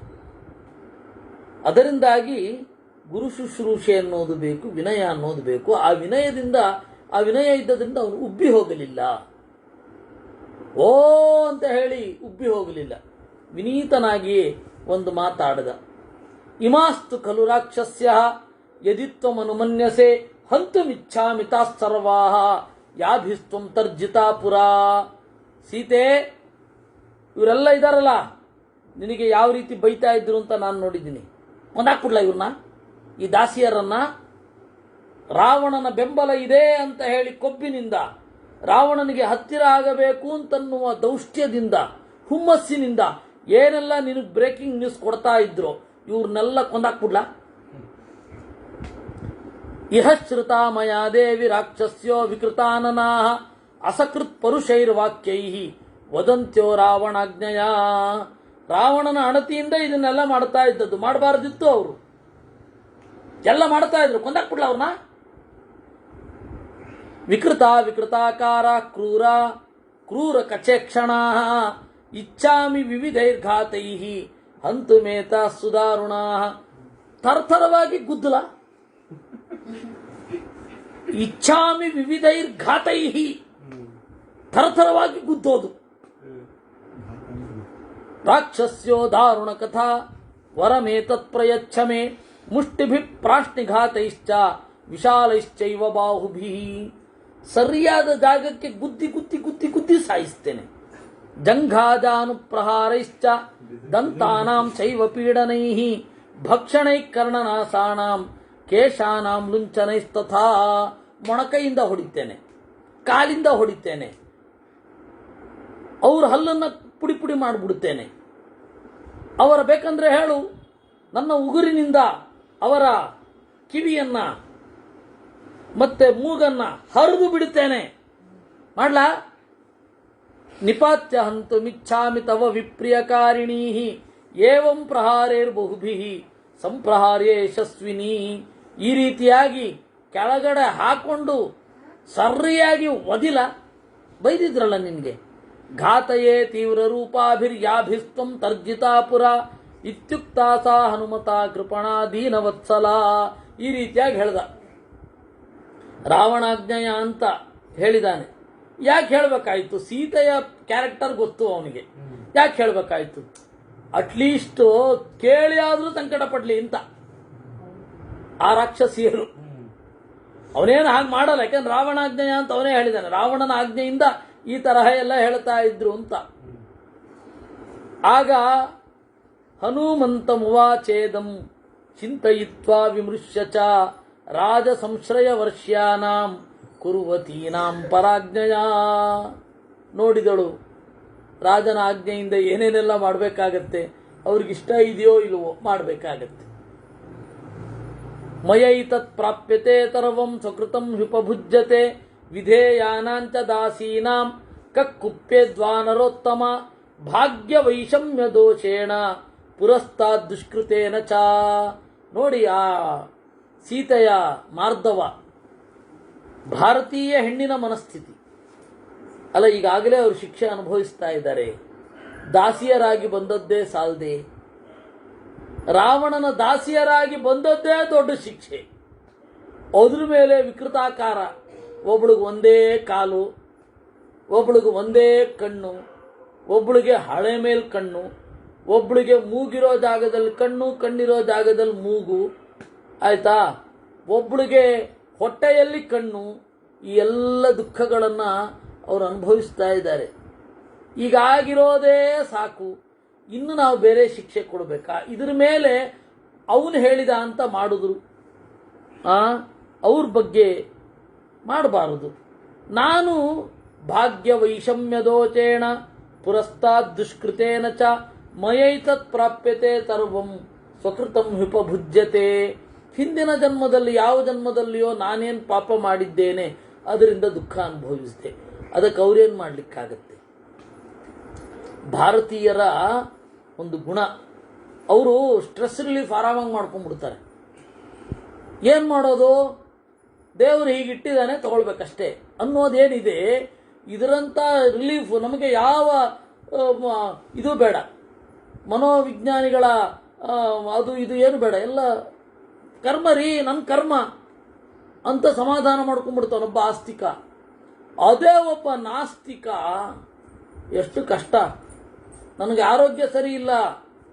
ಅದರಿಂದಾಗಿ ಗುರು ಶುಶ್ರೂಷೆ ಅನ್ನೋದು ಬೇಕು, ವಿನಯ ಅನ್ನೋದು ಬೇಕು. ಆ ವಿನಯ ಇದ್ದದ್ರಿಂದ ಅವನು ಉಬ್ಬಿ ಹೋಗಲಿಲ್ಲ, ಓ ಅಂತ ಹೇಳಿ ಉಬ್ಬಿ ಹೋಗಲಿಲ್ಲ, ವಿನೀತನಾಗಿಯೇ ಒಂದು ಮಾತಾಡದ. ಇಮಾಸ್ತು ಖಲು ರಾಕ್ಷಸ್ಯ ಯದಿತ್ವಮನುಮನ್ಯಸೆ ಹಂತುಮಿಚ್ಛಾಮಿ ತಾಸ್ಸರ್ವಾಹ ಯಾಭಿಸ್ತ್ವಂ ತರ್ಜಿತಾ ಪುರಾ. ಸೀತೆ, ಇವರೆಲ್ಲ ಇದಾರಲ್ಲ, ನಿನಗೆ ಯಾವ ರೀತಿ ಬೈತಾ ಇದ್ರು ಅಂತ ನಾನು ನೋಡಿದ್ದೀನಿ. ಒಂದಾಕ್ಬಿಡ್ಲ ಇವ್ರನ್ನ, ಈ ದಾಸಿಯರನ್ನ. ರಾವಣನ ಬೆಂಬಲ ಇದೆ ಅಂತ ಹೇಳಿ ಕೊಬ್ಬಿನಿಂದ, ರಾವಣನಿಗೆ ಹತ್ತಿರ ಆಗಬೇಕು ಅಂತನ್ನುವ ದೌಷ್ಟ್ಯದಿಂದ, ಹುಮ್ಮಸ್ಸಿನಿಂದ ಏನೆಲ್ಲ ನಿನಗೆ ಬ್ರೇಕಿಂಗ್ ನ್ಯೂಸ್ ಕೊಡ್ತಾ ಇದ್ರು, ಇವ್ರನ್ನೆಲ್ಲ ಕೊಂದಾಕ್ಬಿಡ್ಲ. ಇಹ ಶ್ರುತಾ ಮಯಾ ದೇವಿ ರಾಕ್ಷಸ್ಯೋ ವಿಕೃತಾನನಾಹ ಅಸಕೃತ್ ಪರುಷೈರ್ವಾಕ್ಯೈ ವದಂತ್ಯೋ ರಾವಣಾಜ್ಞೆಯ. ರಾವಣನ ಅಣತಿಯಿಂದ ಇದನ್ನೆಲ್ಲ ಮಾಡ್ತಾ ಇದ್ದದ್ದು. ಮಾಡಬಾರ್ದಿತ್ತು, ಅವರು ಎಲ್ಲ ಮಾಡ್ತಾ ಇದ್ರು. ಕೊಂದಾಕ್ಬಿಡ್ಲ ಅವ್ರನ್ನ. ವಿಕೃತಾಕಾರ ಕ್ರೂರ ಕಚೇಕ್ಷಣಾ ಇಚ್ಛಾಮಿ ವಿವಿಧೈರ್ಘಾತೈ ಹಂತುಮೇತ ಸುದಾರುಣಾ. ಥರಥರವಾಗಿ ಗುದ್ದಲ. ಇಚ್ಛಾಮಿ ವಿವಿಧೈರ್ಘಾತೈ, ಥರಥರವಾಗಿ ಗುದ್ದೋದು. ರಾಕ್ಷಸ್ಯೋ ದಾರುಣ ಕಥಾ ವರಮೇತತ್ ಪ್ರಯಚ್ಛಮೆ ಮುಷ್ಟಿಭಿ ಪ್ರಾಶ್ನಿಘಾತೈಶ್ಚ ವಿಶಾಲೈಶ್ಚೈವ ಬಾಹುಭಿ. ಸರಿಯಾದ ಜಾಗಕ್ಕೆ ಗುದ್ದಿ ಗುದ್ದಿ ಗುದ್ದಿ ಗುದ್ದಿ ಸಾಯಿಸ್ತೇನೆ. ಜಂಘಾಜಾನುಪ್ರಹಾರೈಶ್ಚ ದಂತಾನಾಂ ಚೈವ ಪೀಡನೈಃ ಭಕ್ಷಣೈ ಕರ್ಣನಾಸಾನಾಂ ಕೇಶಾನಾಂ ಲುಂಚನೈಸ್ತಥಾ. ಮೊಣಕೈಯಿಂದ ಹೊಡಿತೇನೆ, ಕಾಲಿಂದ ಹೊಡಿತೇನೆ, ಅವ್ರ ಹಲ್ಲನ್ನ ಪುಡಿ ಪುಡಿ ಮಾಡಿಬಿಡುತ್ತೇನೆ. ಅವರ ಬೇಕಂದ್ರೆ ಹೇಳು, ನನ್ನ ಉಗುರಿನಿಂದ ಅವರ ಕಿವಿಯನ್ನ ಮತ್ತೆ ಮೂಗನ್ನ ಹರಿದು ಬಿಡುತ್ತೇನೆ. ಮಾಡ್ಲಾ? ನಿಪಾತ್ಯ ಹಂತು ಮಿಚ್ಛಾಮಿ ತವ ವಿಪ್ರಿಯಕಾರಿಣೀ ಏವಂ ಪ್ರಹಾರೇರ್ಬಹುಭಿ ಸಂಪ್ರಹಾರ್ಯ ಯಶಸ್ವಿನಿ. ಈ ರೀತಿಯಾಗಿ ಕೆಳಗಡೆ ಹಾಕೊಂಡು ಸರಿಯಾಗಿ ಒದಿಲ. ಬೈದಿದ್ರಲ್ಲ ನಿನ್ಗೆ. ಘಾತಯೇ ತೀವ್ರ ರೂಪಾಭಿರ್ಯಾಭಿಸ್ತ್ವಂ ತರ್ಜಿತಾಪುರ ಇತ್ಯುಕ್ತ ಸಾ ಹನುಮತ ಕೃಪಣಾ ದೀನವತ್ಸಲ. ಈ ರೀತಿಯಾಗಿ ಹೇಳ್ದ. ರಾವಣಾಜ್ಞೆಯ ಅಂತ ಹೇಳಿದಾನೆ. ಯಾಕೆ ಹೇಳಬೇಕಾಯ್ತು? ಸೀತೆಯ ಕ್ಯಾರೆಕ್ಟರ್ ಗೊತ್ತು ಅವನಿಗೆ, ಯಾಕೆ ಹೇಳಬೇಕಾಯ್ತು? ಅಟ್ಲೀಸ್ಟ್ ಕೇಳಿ ಆದ್ರೂ ಸಂಕಟ ಪಡ್ಲಿ ಅಂತ. ಆ ರಾಕ್ಷಸಿಯರು ಅವನೇನು ಹಾಗೆ ಮಾಡಲ್ಲ, ಯಾಕಂದ್ರೆ ರಾವಣಾಜ್ಞೆಯ ಅಂತ ಅವನೇ ಹೇಳಿದಾನೆ. ರಾವಣನ ಆಜ್ಞೆಯಿಂದ ಈ ತರಹ ಎಲ್ಲ ಹೇಳ್ತಾ ಇದ್ರು ಅಂತ. ಆಗ ಹನುಮಂತ ಮುವಾಚೇದಂ ಚಿಂತಯಿತ್ವಾ ವಿಮೃಶ್ಯ ಚ ರಾಜ ಸಂಶ್ರಯ ವರ್ಷಾನಾಂ ಕುರುವತೀನಾಂ ಪರಾಜ್ಞೆಯ. ನೋಡಿದಳು ರಾಜನ ಆಜ್ಞೆಯಿಂದ ಏನೇನೆಲ್ಲ ಮಾಡಬೇಕಾಗತ್ತೆ, ಅವ್ರಿಗಿಷ್ಟ ಇದೆಯೋ ಇಲ್ವೋ ಮಾಡಬೇಕಾಗತ್ತೆ. ಮಯೈತತ್ ಪ್ರಾಪ್ಯತೆ ತರ್ವಂ ಸ್ವಕೃತಂ ಹ್ಯುಪಭುಜ್ಯತೆ ವಿಧೇಯಾನಾಂಚ ದಾಸೀನಾಂ ಕಕ್ಕುಪ್ಯೇದ್ವಾನರೋತ್ತಮ ಭಾಗ್ಯ ವೈಷಮ್ಯ ದೋಷೇಣ ಪುರಸ್ತಾದ್ ದುಷ್ಕೃತೇನ ಚ. ನೋಡಿ ಆ ಸೀತೆಯ ಮಾರ್ಧವ, ಭಾರತೀಯ ಹೆಣ್ಣಿನ ಮನಸ್ಥಿತಿ ಅಲ್ಲ. ಈಗಾಗಲೇ ಅವರು ಶಿಕ್ಷೆ ಅನುಭವಿಸ್ತಾ ಇದ್ದಾರೆ. ದಾಸಿಯರಾಗಿ ಬಂದದ್ದೇ ಸಾಲದೆ, ರಾವಣನ ದಾಸಿಯರಾಗಿ ಬಂದದ್ದೇ ದೊಡ್ಡ ಶಿಕ್ಷೆ. ಅದ್ರ ಮೇಲೆ ವಿಕೃತಾಕಾರ, ಒಬ್ಳಿಗೆ ಒಂದೇ ಕಾಲು, ಒಬ್ಳಿಗೆ ಒಂದೇ ಕಣ್ಣು, ಒಬ್ಳಿಗೆ ಹಳೆ ಮೇಲ್ ಕಣ್ಣು, ಒಬ್ಳಿಗೆ ಮೂಗಿರೋ ಜಾಗದಲ್ಲಿ ಕಣ್ಣು, ಕಣ್ಣಿರೋ ಜಾಗದಲ್ಲಿ ಮೂಗು, ಆಯ್ತಾ, ಒಬ್ಳಿಗೆ ಹೊಟ್ಟೆಯಲ್ಲಿ ಕಣ್ಣು. ಈ ಎಲ್ಲ ದುಃಖಗಳನ್ನು ಅವರು ಅನುಭವಿಸ್ತಾ ಇದ್ದಾರೆ. ಈಗಾಗಿರೋದೇ ಸಾಕು, ಇನ್ನು ನಾವು ಬೇರೆ ಶಿಕ್ಷೆ ಕೊಡಬೇಕಾ? ಇದ್ರ ಮೇಲೆ ಅವನು ಹೇಳಿದ ಅಂತ ಮಾಡಿದ್ರು, ಅವ್ರ ಬಗ್ಗೆ ಮಾಡಬಾರದು. ನಾನು ಭಾಗ್ಯ ವೈಷಮ್ಯದೋಚೇಣ ಪುರಸ್ತಾದ್ ದುಷ್ಕೃತೇನ ಚ ಮಯೈತತ್ ಪ್ರಾಪ್ಯತೆ ತರ್ವಂ ಸ್ವಕೃತಂ ಹ್ಯುಪಭುಜ್ಯತೆ. ಹಿಂದಿನ ಜನ್ಮದಲ್ಲಿ ಯಾವ ಜನ್ಮದಲ್ಲಿಯೋ ನಾನೇನು ಪಾಪ ಮಾಡಿದ್ದೇನೆ, ಅದರಿಂದ ದುಃಖ ಅನುಭವಿಸಿದೆ. ಅದಕ್ಕೆ ಅವ್ರೇನು ಮಾಡಲಿಕ್ಕಾಗತ್ತೆ? ಭಾರತೀಯರ ಒಂದು ಗುಣ, ಅವರು ಸ್ಟ್ರೆಸ್ ರಿಲೀಫ್ ಆರಾಮಾಗಿ ಮಾಡ್ಕೊಂಡ್ಬಿಡ್ತಾರೆ. ಏನು ಮಾಡೋದು, ದೇವರು ಹೀಗಿಟ್ಟಿದ್ದಾನೆ ತಗೊಳ್ಬೇಕಷ್ಟೇ ಅನ್ನೋದೇನಿದೆ, ಇದರಂಥ ರಿಲೀಫ್ ನಮಗೆ ಯಾವ ಇದು ಬೇಡ. ಮನೋವಿಜ್ಞಾನಿಗಳ ಅದು ಇದು ಏನು ಬೇಡ, ಎಲ್ಲ ಕರ್ಮ ರೀ, ನನ್ನ ಕರ್ಮ ಅಂತ ಸಮಾಧಾನ ಮಾಡ್ಕೊಂಡ್ಬಿಡ್ತಾನೊಬ್ಬ ಆಸ್ತಿಕ. ಅದೇ ಒಬ್ಬ ನಾಸ್ತಿಕ ಎಷ್ಟು ಕಷ್ಟ, ನನಗೆ ಆರೋಗ್ಯ ಸರಿ ಇಲ್ಲ,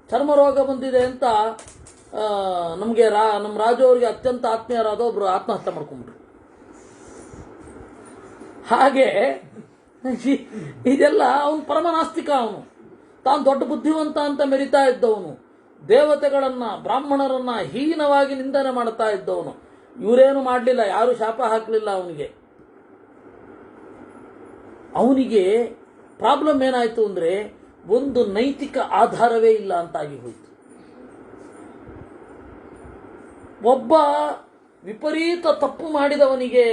ಚರ್ಮ ರೋಗ ಬಂದಿದೆ ಅಂತ ನಮಗೆ ನಮ್ಮ ರಾಜು ಅವರಿಗೆ ಅತ್ಯಂತ ಆತ್ಮೀಯರಾದ ಒಬ್ರು ಆತ್ಮಹತ್ಯೆ ಮಾಡ್ಕೊಂಡ್ಬಿಟ್ರು. ಹಾಗೆ ಇದೆಲ್ಲ ಅವನು ಪರಮನಾಸ್ತಿಕ. ಅವನು ತಾನು ದೊಡ್ಡ ಬುದ್ಧಿವಂತ ಅಂತ ಮೆರಿತಾ ಇದ್ದವನು, ದೇವತೆಗಳನ್ನ ಬ್ರಾಹ್ಮಣರನ್ನ ಹೀನವಾಗಿ ನಿಂದನೆ ಮಾಡ್ತಾ ಇದ್ದವನು. ಇವರೇನು ಮಾಡಲಿಲ್ಲ, ಯಾರು ಶಾಪ ಹಾಕಲಿಲ್ಲ ಅವನಿಗೆ. ಅವನಿಗೆ ಪ್ರಾಬ್ಲಮ್ ಏನಾಯ್ತು ಅಂದ್ರೆ ಒಂದು ನೈತಿಕ ಆಧಾರವೇ ಇಲ್ಲ ಅಂತಾಗಿ ಹೋಯಿತು. ಒಬ್ಬ ವಿಪರೀತ ತಪ್ಪು ಮಾಡಿದವನಿಗೆ,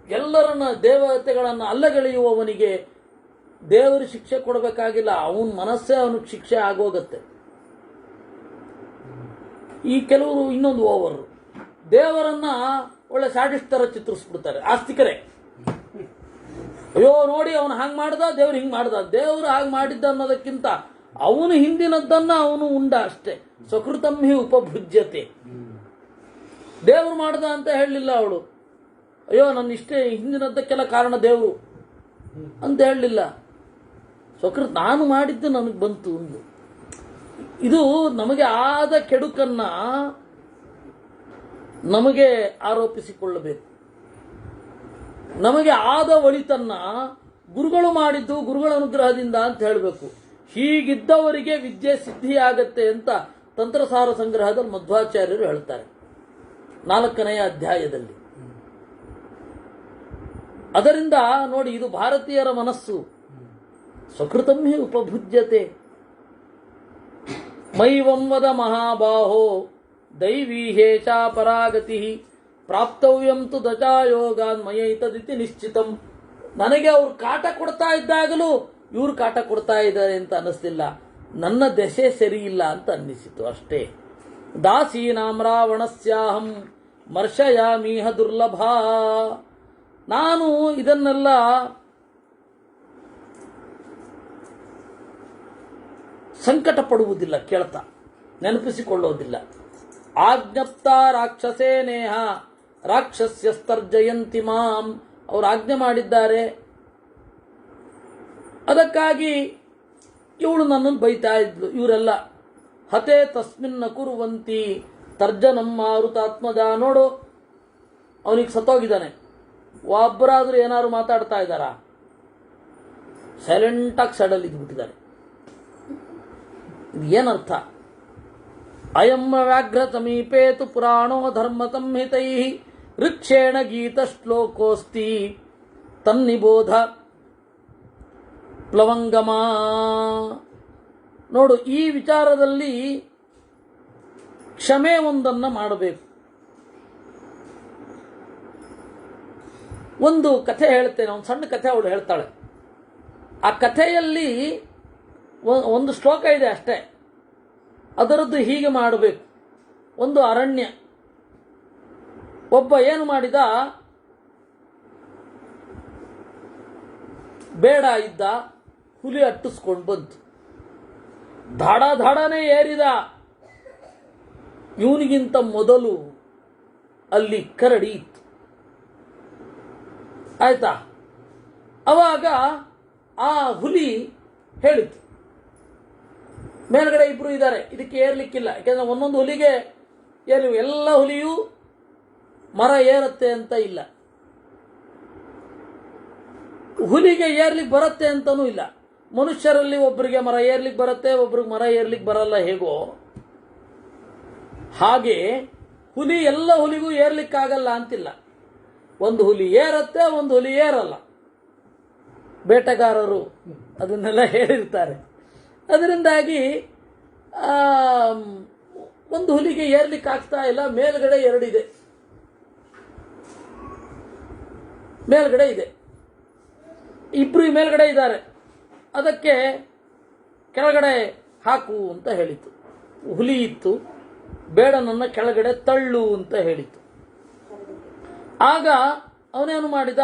ಎಲ್ಲರನ್ನ ದೇವತೆಗಳನ್ನು ಅಲ್ಲಗೆಳೆಯುವವನಿಗೆ ದೇವರು ಶಿಕ್ಷೆ ಕೊಡಬೇಕಾಗಿಲ್ಲ, ಅವನ ಮನಸ್ಸೇ ಅವನಿಗೆ ಶಿಕ್ಷೆ ಆಗೋಗತ್ತೆ. ಈ ಕೆಲವರು ಇನ್ನೊಂದು ಓವರು, ದೇವರನ್ನ ಒಳ್ಳೆ ಸ್ಯಾಡಿಸ್ಟ್ ತರ ಚಿತ್ರಿಸ್ಬಿಡ್ತಾರೆ ಆಸ್ತಿಕರೇ. ಅಯ್ಯೋ ನೋಡಿ ಅವನು ಹಾಗೆ ಮಾಡ್ದ, ದೇವ್ರು ಹಿಂಗೆ ಮಾಡ್ದ. ದೇವರು ಹಾಗೆ ಮಾಡಿದ್ದ ಅನ್ನೋದಕ್ಕಿಂತ ಅವನು ಹಿಂದಿನದ್ದನ್ನ ಅವನು ಉಂಡ ಅಷ್ಟೇ. ಸ್ವಕೃತಂ ಹಿ ಉಪಭುಜ್ಯತೆ. ದೇವರು ಮಾಡ್ದ ಅಂತ ಹೇಳಲಿಲ್ಲ ಅವಳು. ಅಯ್ಯೋ ನನ್ನ ಇಷ್ಟೇ ಹಿಂದಿನದ್ದಕ್ಕೆಲ್ಲ ಕಾರಣ ದೇವರು ಅಂತ ಹೇಳಲಿಲ್ಲ. ಸ್ವಕೃತ್ ನಾನು ಮಾಡಿದ್ದು ನನಗೆ ಬಂತು ಒಂದು. ಇದು ನಮಗೆ ಆದ ಕೆಡುಕನ್ನ ನಮಗೆ ಆರೋಪಿಸಿಕೊಳ್ಳಬೇಕು. ನಮಗೆ ಆದ ಒಳಿತನ್ನ ಗುರುಗಳು ಮಾಡಿದ್ದು ಗುರುಗಳ ಅನುಗ್ರಹದಿಂದ ಅಂತ ಹೇಳಬೇಕು. ಹೀಗಿದ್ದವರಿಗೆ ವಿದ್ಯೆ ಸಿದ್ಧಿಯಾಗತ್ತೆ ಅಂತ ತಂತ್ರಸಾರ ಸಂಗ್ರಹದಲ್ಲಿ ಮಧ್ವಾಚಾರ್ಯರು ಹೇಳ್ತಾರೆ 4ನೆಯ ಅಧ್ಯಾಯದಲ್ಲಿ. ಅದರಿಂದ ನೋಡಿ, ಇದು ಭಾರತೀಯರ ಮನಸ್ಸು. ಸ್ವಕೃತಂ ಹಿ ಉಪಭುಜ್ಯತೆ. ಮೈವಂವದ ಮಹಾಬಾಹೋ ದೈವೀ ಹೇಷಾ ಪರಾಗತಿ ಪ್ರಾಪ್ತವ್ಯಂ ತು ದಚಾಯೋಗಾನ್ ಮಯೈತದಿತಿ ನಿಶ್ಚಿತಂ. ನನಗೆ ಅವ್ರು ಕಾಟ ಕೊಡ್ತಾ ಇದ್ದಾಗಲೂ ಇವ್ರು ಕಾಟ ಕೊಡ್ತಾ ಇದ್ದಾರೆ ಅಂತ ಅನ್ನಿಸ್ತಿಲ್ಲ, ನನ್ನ ದಶೆ ಸರಿ ಇಲ್ಲ ಅಂತ ಅನ್ನಿಸಿತು ಅಷ್ಟೇ. ದಾಸೀನಾಂ ರಾವಣಸ್ಯಾಹಂ ಮರ್ಷಯಾಮೀಹ ದುರ್ಲಭ. ನಾನು ಇದನ್ನೆಲ್ಲ ಸಂಕಟ ಪಡುವುದಿಲ್ಲ, ಕೇಳ್ತಾ ನೆನಪಿಸಿಕೊಳ್ಳೋದಿಲ್ಲ. ಆಜ್ಞಪ್ತ ರಾಕ್ಷಸೇ ನೇಹ ರಾಕ್ಷಸ್ಯ ಸ್ತರ್ಜಯಂತಿ ಮಾಂ. ಅವರು ಆಜ್ಞೆ ಮಾಡಿದ್ದಾರೆ, ಅದಕ್ಕಾಗಿ ಇವಳು ನನ್ನನ್ನು ಬೈತಾ ಇದ್ಲು. ಇವರೆಲ್ಲ ಹತೆ ತಸ್ಮಿನ್ನ ಕುರುವಂತಿ ತರ್ಜನಂ ಮಾರುತಾತ್ಮಜ. ನೋಡು, ಅವನಿಗೆ ಸತ್ತೋಗಿದ್ದಾನೆ. ಒಬ್ಬರಾದ್ರೂ ಏನಾದ್ರು ಮಾತಾಡ್ತಾ ಇದ್ದಾರ? ಸೈಲೆಂಟಾಗಿ ಸೈಡಲ್ಲಿ ಇದ್ಬಿಟ್ಟಿದ್ದಾರೆ. ಇದು ಏನರ್ಥ? ಅಯಂ ವ್ಯಾಘ್ರ ಸಮೀಪೇತು ಪುರಾಣೋ ಧರ್ಮ ಸಂಹಿತೈ ಋಕ್ಷೇಣ ಗೀತ ಶ್ಲೋಕೋಸ್ತಿ ತನ್ನಿಬೋಧ ಪ್ಲವಂಗಮ. ನೋಡು, ಈ ವಿಚಾರದಲ್ಲಿ ಕ್ಷಮೆ ಒಂದನ್ನ ಮಾಡಬೇಕು. ಒಂದು ಕಥೆ ಹೇಳ್ತೇನೆ, ಒಂದು ಸಣ್ಣ ಕಥೆ ಅವಳು ಹೇಳ್ತಾಳೆ. ಆ ಕಥೆಯಲ್ಲಿ ಒಂದು ಶ್ಲೋಕ ಇದೆ ಅಷ್ಟೇ. ಅದರದ್ದು ಹೀಗೆ ಮಾಡಬೇಕು. ಒಂದು ಅರಣ್ಯ, ಒಬ್ಬ ಏನು ಮಾಡಿದ, ಬೇಡ ಇದ್ದ, ಹುಲಿ ಅಟ್ಟಿಸ್ಕೊಂಡು ಬಂತು. ಧಾಡನೇ ಏರಿದ. ಇವನಿಗಿಂತ ಮೊದಲು ಅಲ್ಲಿ ಕರಡಿ ಇತ್ತು. ಆಯ್ತಾ? ಅವಾಗ ಆ ಹುಲಿ ಹೇಳಿತು, ಮೇಲ್ಗಡೆ ಇಬ್ರು ಇದ್ದಾರೆ, ಇದಕ್ಕೆ ಏರ್ಲಿಕ್ಕಿಲ್ಲ. ಯಾಕೆಂದ್ರೆ ಒಂದೊಂದು ಹುಲಿಗೆ ಎಲ್ಲ ಹುಲಿಯೂ ಮರ ಏರುತ್ತೆ ಅಂತ ಇಲ್ಲ, ಹುಲಿಗೆ ಏರ್ಲಿಕ್ಕೆ ಬರುತ್ತೆ ಅಂತನೂ ಇಲ್ಲ. ಮನುಷ್ಯರಲ್ಲಿ ಒಬ್ಬರಿಗೆ ಮರ ಏರ್ಲಿಕ್ಕೆ ಬರುತ್ತೆ, ಒಬ್ರಿಗೆ ಮರ ಏರ್ಲಿಕ್ಕೆ ಬರಲ್ಲ, ಹೇಗೋ ಹಾಗೆ ಹುಲಿ ಎಲ್ಲ ಹುಲಿಗೂ ಏರ್ಲಿಕ್ಕಾಗಲ್ಲ ಅಂತಿಲ್ಲ. ಒಂದು ಹುಲಿ ಏರತ್ತೆ, ಒಂದು ಹುಲಿ ಏರಲ್ಲ. ಬೇಟೆಗಾರರು ಅದನ್ನೆಲ್ಲ ಹೇಳಿರ್ತಾರೆ. ಅದರಿಂದಾಗಿ ಒಂದು ಹುಲಿಗೆ ಏರ್ಲಿಕ್ಕೆ ಆಗ್ತಾ ಇಲ್ಲ. ಮೇಲ್ಗಡೆ ಎರಡಿದೆ, ಮೇಲ್ಗಡೆ ಇದೆ, ಇಬ್ರು ಮೇಲ್ಗಡೆ ಇದ್ದಾರೆ. ಅದಕ್ಕೆ ಕೆಳಗಡೆ ಹಾಕು ಅಂತ ಹೇಳಿತು. ಹುಲಿ ಇತ್ತು, ಬೇಡ ನನ್ನ ಕೆಳಗಡೆ ತಳ್ಳು ಅಂತ ಹೇಳಿತು. ಆಗ ಅವನೇನು ಮಾಡಿದ,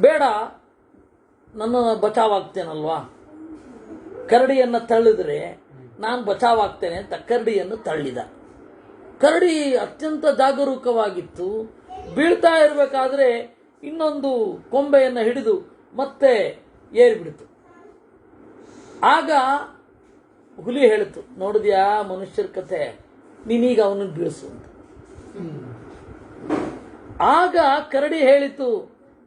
ಬೇಡ ನನ್ನ ಬಚಾವಾಗ್ತೇನಲ್ವಾ, ಕರಡಿಯನ್ನು ತಳ್ಳಿದ್ರೆ ನಾನು ಬಚಾವಾಗ್ತೇನೆ ಅಂತ ಕರಡಿಯನ್ನು ತಳ್ಳಿದ. ಕರಡಿ ಅತ್ಯಂತ ಜಾಗರೂಕವಾಗಿತ್ತು. ಬೀಳ್ತಾ ಇರಬೇಕಾದ್ರೆ ಇನ್ನೊಂದು ಕೊಂಬೆಯನ್ನು ಹಿಡಿದು ಮತ್ತೆ ಏರಿಬಿಡ್ತು. ಆಗ ಹುಲಿ ಹೇಳಿತು, ನೋಡಿದ್ಯಾ ಮನುಷ್ಯರ ಕಥೆ, ನೀನೀಗ ಅವನನ್ನು ಬೀಳಿಸು ಅಂತ. ಆಗ ಕರಡಿ ಹೇಳಿತು,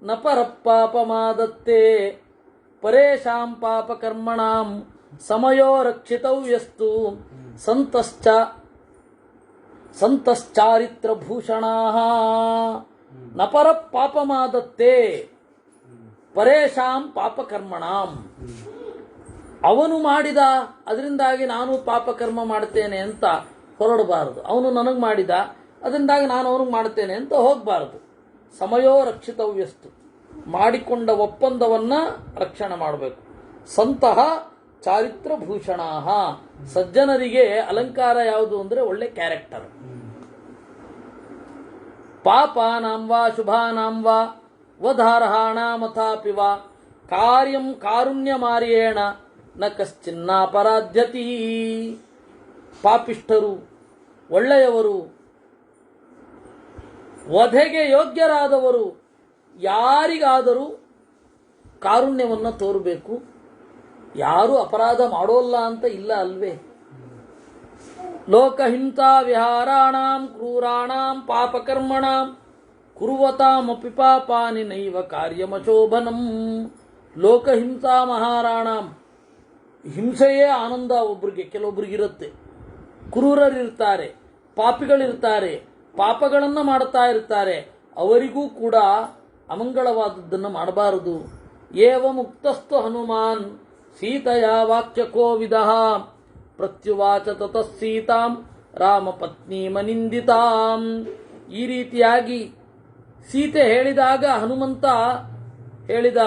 ನಪರಪ್ಪಾಪಮಾದತ್ತೆ ಪರೇಶಾಂ ಪಾಪ ಕರ್ಮಣಾಂ ಸಮಯೋ ರಕ್ಷಿತವ್ಯಸ್ತು ಸಂತಶ್ಚಾರಿತ್ರ ಭೂಷಣಾಃ ನಪರ ಪಾಪಮಾದತ್ತೆ ಪರೇಶಾಂ ಪಾಪಕರ್ಮಣಾಂ. ಅವನು ಮಾಡಿದ, ಅದರಿಂದಾಗಿ ನಾನು ಪಾಪಕರ್ಮ ಮಾಡ್ತೇನೆ ಅಂತ ಹೊರಡಬಾರದು. ಅವನು ನನಗೆ ಮಾಡಿದ, ಅದರಿಂದಾಗಿ ನಾನು ಅವನಿಗೆ ಮಾಡ್ತೇನೆ ಅಂತ ಹೋಗಬಾರದು. ಸಮಯೋ ರಕ್ಷಿತವ್ಯಸ್ತು, ಮಾಡಿಕೊಂಡ ಒಪ್ಪಂದವನ್ನ ರಕ್ಷಣೆ ಮಾಡಬೇಕು. ಸಂತಹ ಚಾರಿತ್ರ ಭೂಷಣಾಃ, ಸಜ್ಜನರಿಗೆ ಅಲಂಕಾರ ಯಾವುದು ಅಂದ್ರೆ ಒಳ್ಳೆ ಕ್ಯಾರೆಕ್ಟರ್. ಪಾಪಾನಾಂ ವಾ ಶುಭಾನಾಂ ವಾ ವಧಾರ್ಹಾಣಾಮಥಾಪಿ ವಾ ಕಾರ್ಯಂ ಕಾರುಣ್ಯಮಾರ್ಯೇಣ ನ ಕಶ್ಚಿನ್ನಾಪರಾಧ್ಯತಿ. ಪಾಪಿಷ್ಠರು, ಒಳ್ಳೆಯವರು, ವಧೆಗೆ ಯೋಗ್ಯರಾದವರು ಯಾರಿಗಾದರೂ ಕಾರುಣ್ಯವನ್ನು ತೋರಬೇಕು. ಯಾರು ಅಪರಾಧ ಮಾಡೋಲ್ಲ ಅಂತ ಇಲ್ಲ ಅಲ್ವೇ. ಲೋಕಹಿಂಸಾ ವಿಹಾರಾಣಾಂ ಕ್ರೂರಾಣಾಂ ಪಾಪಕರ್ಮಣಾಂ ಕುರ್ವತಾಮಪಿ ಪಾಪಾನಿ ನೈವ ಕಾರ್ಯಮಶೋಭನಂ. ಲೋಕಹಿಂಸಾ ಮಹಾರಾಣಾಂ, ಹಿಂಸೆಯೇ ಆನಂದ ಒಬ್ರಿಗೆ, ಕೆಲವೊಬ್ರಿಗಿರುತ್ತೆ. ಕ್ರೂರರಿರ್ತಾರೆ, ಪಾಪಿಗಳಿರ್ತಾರೆ, ಪಾಪಗಳನ್ನು ಮಾಡ್ತಾ ಇರ್ತಾರೆ. ಅವರಿಗೂ ಕೂಡ ಅಮಂಗಳವಾದದ್ದನ್ನು ಮಾಡಬಾರದು. ಏವ ಮುಕ್ತಸ್ತು ಹನುಮಾನ್ ಸೀತೆಯ ವಾಕ್ಯ ಕೋವಿದಃ ಪ್ರತ್ಯುವಾಚ ತತಃ ಸೀತಾಂ ರಾಮಪತ್ನಿ ಮನಿಂದಿತಾಂ. ಈ ರೀತಿಯಾಗಿ ಸೀತೆ ಹೇಳಿದಾಗ ಹನುಮಂತ ಹೇಳಿದ,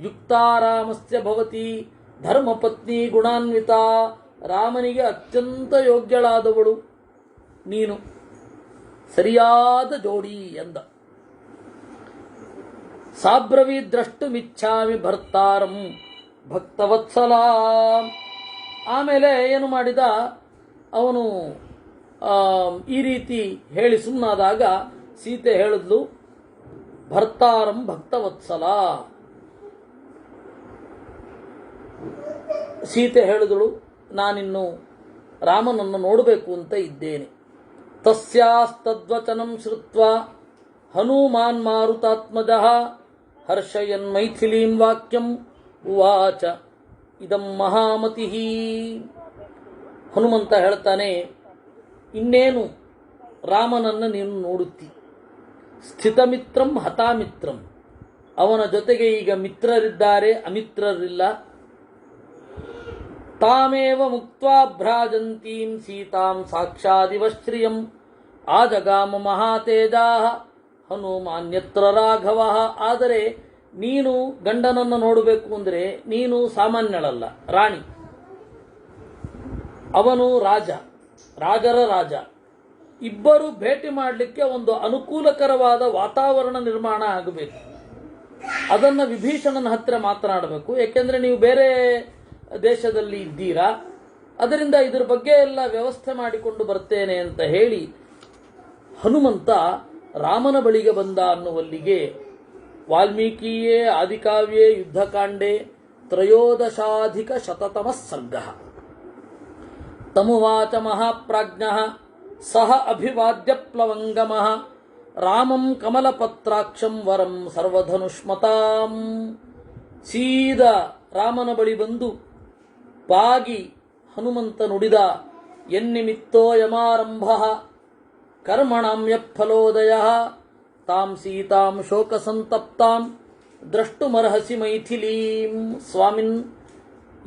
ಯುಕ್ತಾರಾಮಸ್ಯ ಭವತಿ ಧರ್ಮಪತ್ನಿ ಗುಣಾನ್ವಿತ. ರಾಮನಿಗೆ ಅತ್ಯಂತ ಯೋಗ್ಯಳಾದವಳು ನೀನು, ಸರಿಯಾದ ಜೋಡಿ ಎಂದ. ಸಾಬ್ರವಿ ದ್ರಷ್ಟುಮಿಚ್ಛಾಮಿ ಭರ್ತಾರಂ ಭಕ್ತವತ್ಸಲ. ಆಮೇಲೆ ಏನು ಮಾಡಿದ ಅವನು, ಈ ರೀತಿ ಹೇಳಿ ಸುಮ್ಮನಾದಾಗ ಸೀತೆ ಹೇಳಿದ್ಲು, ಭರ್ತಾರಂ ಭಕ್ತವತ್ಸಲ. ಸೀತೆ ಹೇಳಿದಳು, ನಾನಿನ್ನು ರಾಮನನ್ನು ನೋಡಬೇಕು ಅಂತ ಇದ್ದೇನೆ. ತಸ್ಯಾಸ್ತದ್ವಚನಂ ಶ್ರುತ್ವಾ ಹನುಮಾನ್ ಮಾರುತಾತ್ಮಜಃ ಹರ್ಷಯನ್ ಮೈಥಿಲೀಂ ವಾಕ್ಯಂ ಉವಾಚ ಇದಂ ಮಹಾಮತಿಃ. ಹನುಮಂತ ಹೇಳ್ತಾನೆ, ಇನ್ನೇನು ರಾಮನನ್ನು ನೀನು ನೋಡುತ್ತಿ. ಸ್ಥಿತಮಿತ್ರಂ ಹತಾಮಿತ್ರಂ, ಅವನ ಜೊತೆಗೆ ಈಗ ಮಿತ್ರರಿದ್ದಾರೆ, ಅಮಿತ್ರರಿಲ್ಲ. ತಾಮೇವ ಮುಕ್ತ್ವಾ ಭ್ರಾಜಂತೀಂ ಸೀತಾಂ ಸಾಕ್ಷಾದಿವ ಶ್ರಿಯಂ ಆಜಗಾಮ ಮಹಾತೇಜಾಃ ಹನುಮಾನ್ಯತ್ರ ರಾಘವಃ. ಆದರೆ ನೀನು ಗಂಡನನ್ನು ನೋಡಬೇಕು ಅಂದರೆ ನೀನು ಸಾಮಾನ್ಯಳಲ್ಲ, ರಾಣಿ. ಅವನು ರಾಜ, ರಾಜರ ರಾಜ. ಇಬ್ಬರು ಭೇಟಿ ಮಾಡಲಿಕ್ಕೆ ಒಂದು ಅನುಕೂಲಕರವಾದ ವಾತಾವರಣ ನಿರ್ಮಾಣ ಆಗಬೇಕು. ಅದನ್ನು ವಿಭೀಷಣನ ಹತ್ತಿರ ಮಾತನಾಡಬೇಕು. ಯಾಕೆಂದ್ರೆ ನೀವು ಬೇರೆ ದೇಶದಲ್ಲಿ ಇದ್ದೀರಾ, ಅದರಿಂದ ಇದ್ರ ಬಗ್ಗೆ ಎಲ್ಲ ವ್ಯವಸ್ಥೆ ಮಾಡಿಕೊಂಡು ಬರ್ತೇನೆ ಅಂತ ಹೇಳಿ ಹನುಮಂತ ರಾಮನ ಬಳಿಗೆ ಬಂದ ಅನ್ನುವಲ್ಲಿಗೆ ವಾಲ್ಮೀಕಿಯೇ ಆದಿಕಾವ್ಯೇ ಯುದ್ಧಕಾಂಡೆ ತ್ರಯೋದಶಾಧಿಕ ಶತತಮ ಸರ್ಗ. ತಮುವಾಚ ಮಹಾಪ್ರಾಜ್ಞಃ ಸಹ ಅಭಿವಾದ್ಯ ಪ್ಲವಂಗಮಃ ರಾಮಂ ಕಮಲಪತ್ರಾಕ್ಷಂ ವರಂ ಸರ್ವಧನುಷ್ಮತಾಂ. ಸೀದ ರಾಮನ ಬಳಿ ಬಂದು ಬಾಗಿ ಹನುಮಂತ ನುಡಿದ, ಎನ್ನಿಮಿತ್ತೋ ಯಮಾರಂಭಃ ಕರ್ಮಣಾಂ ಯಫಲೋದಯಃ ತಾಂ ಸೀತಾಂ ಶೋಕ ಸಂತಪ್ತಾಂ ದ್ರಷ್ಟುಮರ್ಹಸಿ ಮೈಥಿಲೀಂ. ಸ್ವಾಮಿನ್,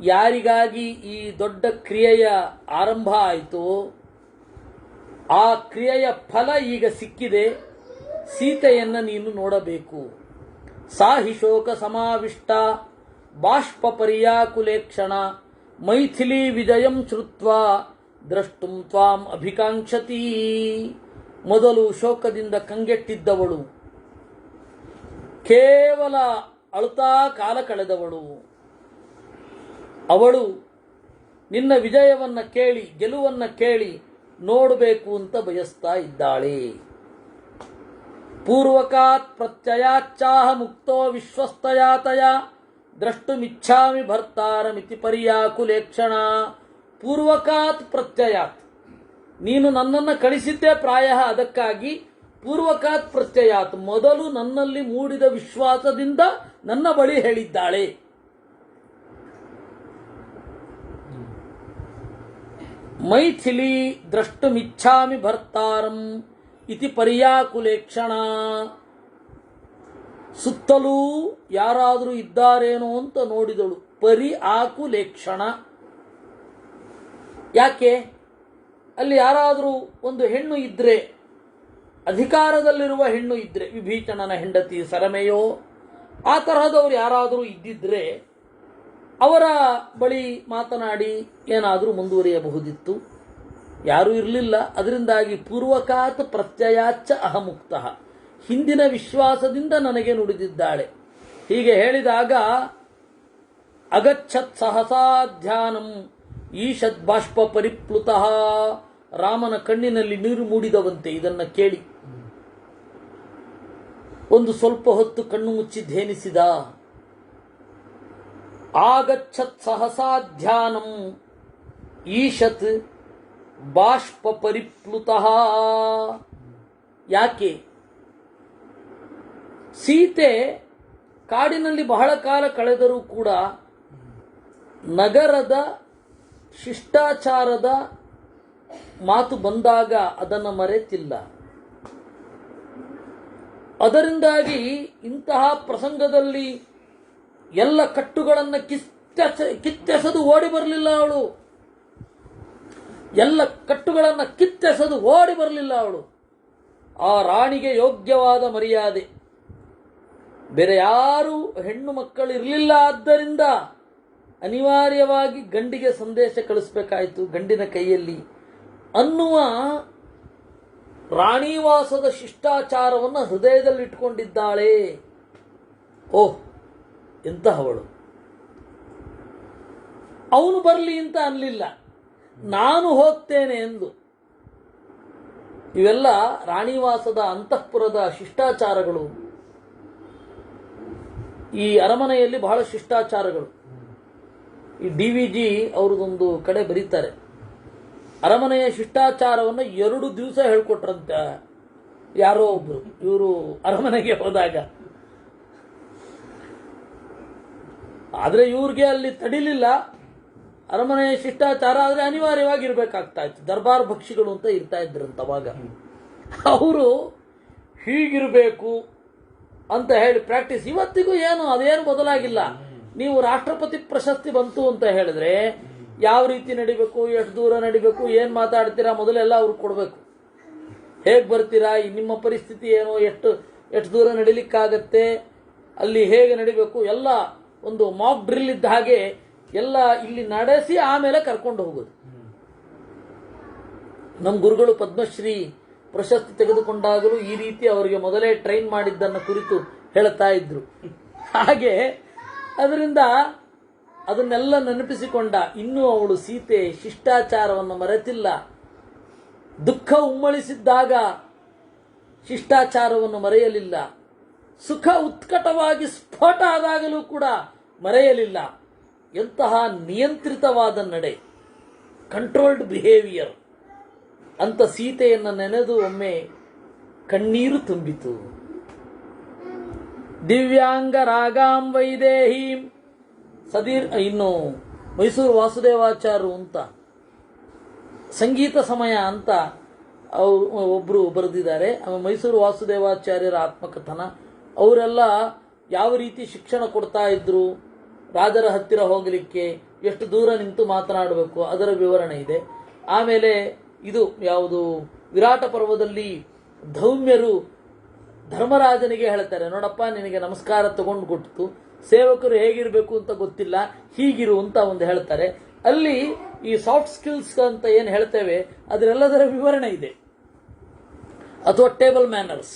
ಯಾರಿಗಾಗಿ ಈ ದೊಡ್ಡ ಕ್ರಿಯೆಯ ಆರಂಭ ಆಯಿತು, ಆ ಕ್ರಿಯೆಯ ಫಲ ಈಗ ಸಿಕ್ಕಿದೆ. ಸೀತೆಯನ್ನು ನೀನು ನೋಡಬೇಕು. ಸಾಹಿ ಶೋಕ ಸಮಾವಿಷ್ಟ ಬಾಷ್ಪ ಪರ್ಯಾಕುಲೇಕ್ಷಣ ಮೈಥಿಲಿ ವಿಜಯಂ ಶ್ರುತ್ವಾ ದ್ರಷ್ಟುಂ ತ್ವಾಂ ಅಭಿಕಾಂಕ್ಷತಿ. ಮೊದಲು ಶೋಕದಿಂದ ಕಂಗೆಟ್ಟಿದ್ದವಳು, ಕೇವಲ ಅಳುತ್ತಾ ಕಾಲ ಕಳೆದವಳು, ಅವಳು ನಿನ್ನ ವಿಜಯವನ್ನ ಕೇಳಿ, ಗೆಲುವನ್ನ ಕೇಳಿ ನೋಡಬೇಕು ಅಂತ ಬಯಸ್ತಾ ಇದ್ದಾಳೆ. ಪೂರ್ವಕಾತ್ ಪ್ರತ್ಯಯಾಚ್ಚಾಹ ಮುಕ್ತೋ ವಿಶ್ವಸ್ತಯಾತಯ ದ್ರಷ್ಟುಮಿಚ್ಛಾಮಿ ಭರ್ತಾರಮಿತಿ ಪರ್ಯಾಕುಲೇಕ್ಷಣ. ಪೂರ್ವಕಾತ್ ಪ್ರತ್ಯಯಾತ್, ನೀನು ನನ್ನನ್ನು ಕಳಿಸಿದ್ದೇ ಪ್ರಾಯ ಅದಕ್ಕಾಗಿ. ಪೂರ್ವಕಾತ್ ಪ್ರತ್ಯಯಾತ್, ಮೊದಲು ನನ್ನಲ್ಲಿ ಮೂಡಿದ ವಿಶ್ವಾಸದಿಂದ ನನ್ನ ಬಳಿ ಹೇಳಿದ್ದಾಳೆ. ಮೈಥಿಲಿ ದ್ರಷ್ಟುಮಿಚ್ಛಾಮಿ ಭರ್ತಾರಂ ಇತಿ ಪರ್ಯಾಕುಲೇಕ್ಷಣ. ಸುತ್ತಲೂ ಯಾರಾದರೂ ಇದ್ದಾರೇನೋ ಅಂತ ನೋಡಿದಳು. ಆಕುಲೇಕ್ಷಣ, ಯಾಕೆ ಅಲ್ಲಿ ಯಾರಾದರೂ ಒಂದು ಹೆಣ್ಣು ಇದ್ರೆ, ಅಧಿಕಾರದಲ್ಲಿರುವ ಹೆಣ್ಣು ಇದ್ರೆ, ವಿಭೀಷಣನ ಹೆಂಡತಿ ಸರಮೆಯೋ ಆ ತರಹದವರು ಯಾರಾದರೂ ಇದ್ದಿದ್ರೆ ಅವರ ಬಳಿ ಮಾತನಾಡಿ ಏನಾದರೂ ಮುಂದುವರಿಯಬಹುದಿತ್ತು. ಯಾರೂ ಇರಲಿಲ್ಲ. ಅದರಿಂದಾಗಿ ಪೂರ್ವಕಾತ್ ಪ್ರತ್ಯಯಾಚ್ಚ ಅಹಮುಕ್ತಃ, ಹಿಂದಿನ ವಿಶ್ವಾಸದಿಂದ ನನಗೆ ನುಡಿದಿದ್ದಾಳೆ. ಹೀಗೆ ಹೇಳಿದಾಗ ಅಗಚ್ಚತ್ ಸಹಸಾ ಧ್ಯಾನಂ ಈಶದ್ ಬಾಷ್ಪ ಪರಿಪ್ಲುತಃ, ರಾಮನ ಕಣ್ಣಿನಲ್ಲಿ ನೀರು ಮೂಡಿದವಂತೆ ಇದನ್ನ ಕೇಳಿ. ಒಂದು ಸ್ವಲ್ಪ ಹೊತ್ತು ಕಣ್ಣು ಮುಚ್ಚಿ ಧ್ಯಾನಿಸಿದ. ಆಗಚ್ಚತ್ ಸಹಸಾ ಧ್ಯಾನಂ ಈಶತ್ ಬಾಷ್ಪ ಪರಿಪ್ಲುತಃ. ಯಾಕೆ? ಸೀತೆ ಕಾಡಿನಲ್ಲಿ ಬಹಳ ಕಾಲ ಕಳೆದರೂ ಕೂಡ ನಗರದ ಶಿಷ್ಟಾಚಾರದ ಮಾತು ಬಂದಾಗ ಅದನ್ನು ಮರೆತಿಲ್ಲ. ಅದರಿಂದಾಗಿ ಇಂತಹ ಪ್ರಸಂಗದಲ್ಲಿ ಎಲ್ಲ ಕಟ್ಟುಗಳನ್ನು ಕಿತ್ತೆಸೆದು ಓಡಿ ಬರಲಿಲ್ಲ ಅವಳು. ಎಲ್ಲ ಕಟ್ಟುಗಳನ್ನು ಕಿತ್ತೆಸೆದು ಓಡಿ ಬರಲಿಲ್ಲ ಅವಳು. ಆ ರಾಣಿಗೆ ಯೋಗ್ಯವಾದ ಮರ್ಯಾದೆ. ಬೇರೆ ಯಾರು ಹೆಣ್ಣು ಮಕ್ಕಳು ಇರಲಿಲ್ಲ. ಆದ್ದರಿಂದ ಅನಿವಾರ್ಯವಾಗಿ ಗಂಡಿಗೆ ಸಂದೇಶ ಕಳಿಸ್ಬೇಕಾಯಿತು, ಗಂಡಿನ ಕೈಯಲ್ಲಿ ಅನ್ನುವ ರಾಣಿವಾಸದ ಶಿಷ್ಟಾಚಾರವನ್ನು ಹೃದಯದಲ್ಲಿಟ್ಟುಕೊಂಡಿದ್ದಾಳೆ. ಓಹ್, ಎಂತಹವಳು! ಅವನು ಬರಲಿ ಅಂತ ಅನ್ನಲಿಲ್ಲ, ನಾನು ಹೋಗ್ತೇನೆ ಎಂದು. ಇವೆಲ್ಲ ರಾಣಿವಾಸದ ಅಂತಃಪುರದ ಶಿಷ್ಟಾಚಾರಗಳು. ಈ ಅರಮನೆಯಲ್ಲಿ ಬಹಳ ಶಿಷ್ಟಾಚಾರಗಳು. ಈ DVG ಅವ್ರದೊಂದು ಕಡೆ ಬರೀತಾರೆ, ಅರಮನೆಯ ಶಿಷ್ಟಾಚಾರವನ್ನು 2 ದಿವಸ ಹೇಳ್ಕೊಟ್ರಂತ ಯಾರೋ ಒಬ್ರು ಇವರು ಅರಮನೆಗೆ ಹೋದಾಗ. ಆದ್ರೆ ಇವ್ರಿಗೆ ಅಲ್ಲಿ ತಡಿಲಿಲ್ಲ. ಅರಮನೆಯ ಶಿಷ್ಟಾಚಾರ ಆದ್ರೆ ಅನಿವಾರ್ಯವಾಗಿ ಇರಬೇಕಾಗ್ತಾ ಇತ್ತು. ದರ್ಬಾರ್ ಭಕ್ಷಿಗಳು ಅಂತ ಇರ್ತಾ ಇದ್ರಂತ ಅವಾಗ. ಅವರು ಹೀಗಿರಬೇಕು ಅಂತ ಹೇಳಿ ಪ್ರಾಕ್ಟೀಸ್ ಇವತ್ತಿಗೂ ಅದೇನು ಬದಲಾಗಿಲ್ಲ. ನೀವು ರಾಷ್ಟ್ರಪತಿ ಪ್ರಶಸ್ತಿ ಬಂತು ಅಂತ ಹೇಳಿದ್ರೆ ಯಾವ ರೀತಿ ನಡಿಬೇಕು, ಎಷ್ಟು ದೂರ ನಡಿಬೇಕು, ಏನ್ ಮಾತಾಡ್ತೀರಾ ಮೊದಲೆಲ್ಲ ಅವ್ರಿಗೆ ಕೊಡಬೇಕು. ಹೇಗೆ ಬರ್ತೀರಾ, ನಿಮ್ಮ ಪರಿಸ್ಥಿತಿ ಏನು, ಎಷ್ಟು ದೂರ ನಡಿಲಿಕ್ಕಾಗತ್ತೆ, ಅಲ್ಲಿ ಹೇಗೆ ನಡಿಬೇಕು ಎಲ್ಲ ಒಂದು ಮಾಕ್ ಡ್ರಿಲ್ ಇದ್ದ ಹಾಗೆ ಎಲ್ಲ ಇಲ್ಲಿ ನಡೆಸಿ ಆಮೇಲೆ ಕರ್ಕೊಂಡು ಹೋಗೋದು. ನಮ್ಮ ಗುರುಗಳು ಪದ್ಮಶ್ರೀ ಪ್ರಶಸ್ತಿ ತೆಗೆದುಕೊಂಡಾಗಲೂ ಈ ರೀತಿ ಅವರಿಗೆ ಮೊದಲೇ ಟ್ರೈನ್ ಮಾಡಿದ್ದನ್ನು ಕುರಿತು ಹೇಳ್ತಾ ಇದ್ರು. ಹಾಗೆ ಅದರಿಂದ ಅದನ್ನೆಲ್ಲ ನೆನಪಿಸಿಕೊಂಡ. ಇನ್ನೂ ಅವಳು ಸೀತೆ ಶಿಷ್ಟಾಚಾರವನ್ನು ಮರೆತಿಲ್ಲ. ದುಃಖ ಉಮ್ಮಳಿಸಿದ್ದಾಗ ಶಿಷ್ಟಾಚಾರವನ್ನು ಮರೆಯಲಿಲ್ಲ. ಸುಖ ಉತ್ಕಟವಾಗಿ ಸ್ಫೋಟ ಆದಾಗಲೂ ಕೂಡ ಮರೆಯಲಿಲ್ಲ. ಎಂತಹ ನಿಯಂತ್ರಿತವಾದ ನಡೆ, ಕಂಟ್ರೋಲ್ಡ್ ಬಿಹೇವಿಯರ್ ಅಂತ ಸೀತೆಯನ್ನು ನೆನೆದು ಒಮ್ಮೆ ಕಣ್ಣೀರು ತುಂಬಿತು. ದಿವ್ಯಾಂಗ ರಾಗಾಂ ವೈದೇಹೀಂ ಸದೀರ್. ಇನ್ನು ಮೈಸೂರು ವಾಸುದೇವಾಚಾರ್ಯರು ಅಂತ ಸಂಗೀತ ಸಮಯ ಅಂತ ಒಬ್ರು ಬರೆದಿದ್ದಾರೆ. ಮೈಸೂರು ವಾಸುದೇವಾಚಾರ್ಯರ ಆತ್ಮಕಥನ. ಅವರೆಲ್ಲ ಯಾವ ರೀತಿ ಶಿಕ್ಷಣ ಕೊಡ್ತಾ ಇದ್ರು, ರಾಜರ ಹತ್ತಿರ ಹೋಗಲಿಕ್ಕೆ ಎಷ್ಟು ದೂರ ನಿಂತು ಮಾತನಾಡಬೇಕು ಅದರ ವಿವರಣೆ ಇದೆ. ಆಮೇಲೆ ಇದು ಯಾವುದು ವಿರಾಟ ಪರ್ವದಲ್ಲಿ ಧೌಮ್ಯರು ಧರ್ಮರಾಜನಿಗೆ ಹೇಳ್ತಾರೆ, ನೋಡಪ್ಪ ನಿನಗೆ ನಮಸ್ಕಾರ ತಗೊಂಡು ಕೊಟ್ಟು ಸೇವಕರು ಹೇಗಿರಬೇಕು ಅಂತ ಗೊತ್ತಿಲ್ಲ, ಹೀಗಿರು ಅಂತ ಒಂದು ಹೇಳ್ತಾರೆ. ಅಲ್ಲಿ ಈ ಸಾಫ್ಟ್ ಸ್ಕಿಲ್ಸ್ ಅಂತ ಏನು ಹೇಳ್ತೇವೆ ಅದರೆಲ್ಲದರ ವಿವರಣೆ ಇದೆ. ಅಥವಾ ಟೇಬಲ್ ಮ್ಯಾನರ್ಸ್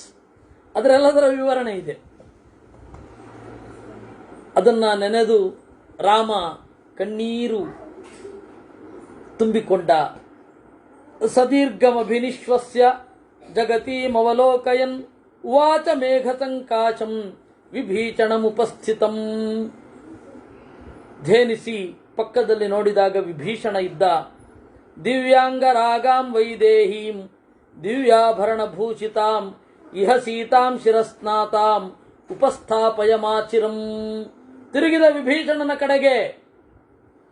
ಅದರೆಲ್ಲದರ ವಿವರಣೆ ಇದೆ. ಅದನ್ನ ನೆನೆದು ರಾಮ ಕಣ್ಣೀರು ತುಂಬಿಕೊಂಡ. ಸದೀರ್ಘಮಭಿನಿಶ್ವಸ್ಯ ಜಗತೀಮವಲೋಕಯನ್ ಉವಾಚ ಮೇಘಸಂಕಾಶಂ ವಿಭೀಷಣಮುಪಸ್ಥಿತಂ. ಧೇನಿಸಿ ಪಕ್ಕದಲ್ಲಿ ನೋಡಿದಾಗ ವಿಭೀಷಣ ಇದ್ದ. ದಿವ್ಯಾಂಗರಾಗಾಂ ವೈದೇಹೀಂ ದಿವ್ಯಾಭರಣಭೂಷಿತಾಂ ಇಹ ಸೀತಾಂ ಶಿರಸ್ನಾತಾಂ ಉಪಸ್ಥಾಪಯಮಾಚಿರಂ. ತಿರುಗಿದ ವಿಭೀಷಣನ ಕಡೆಗೆ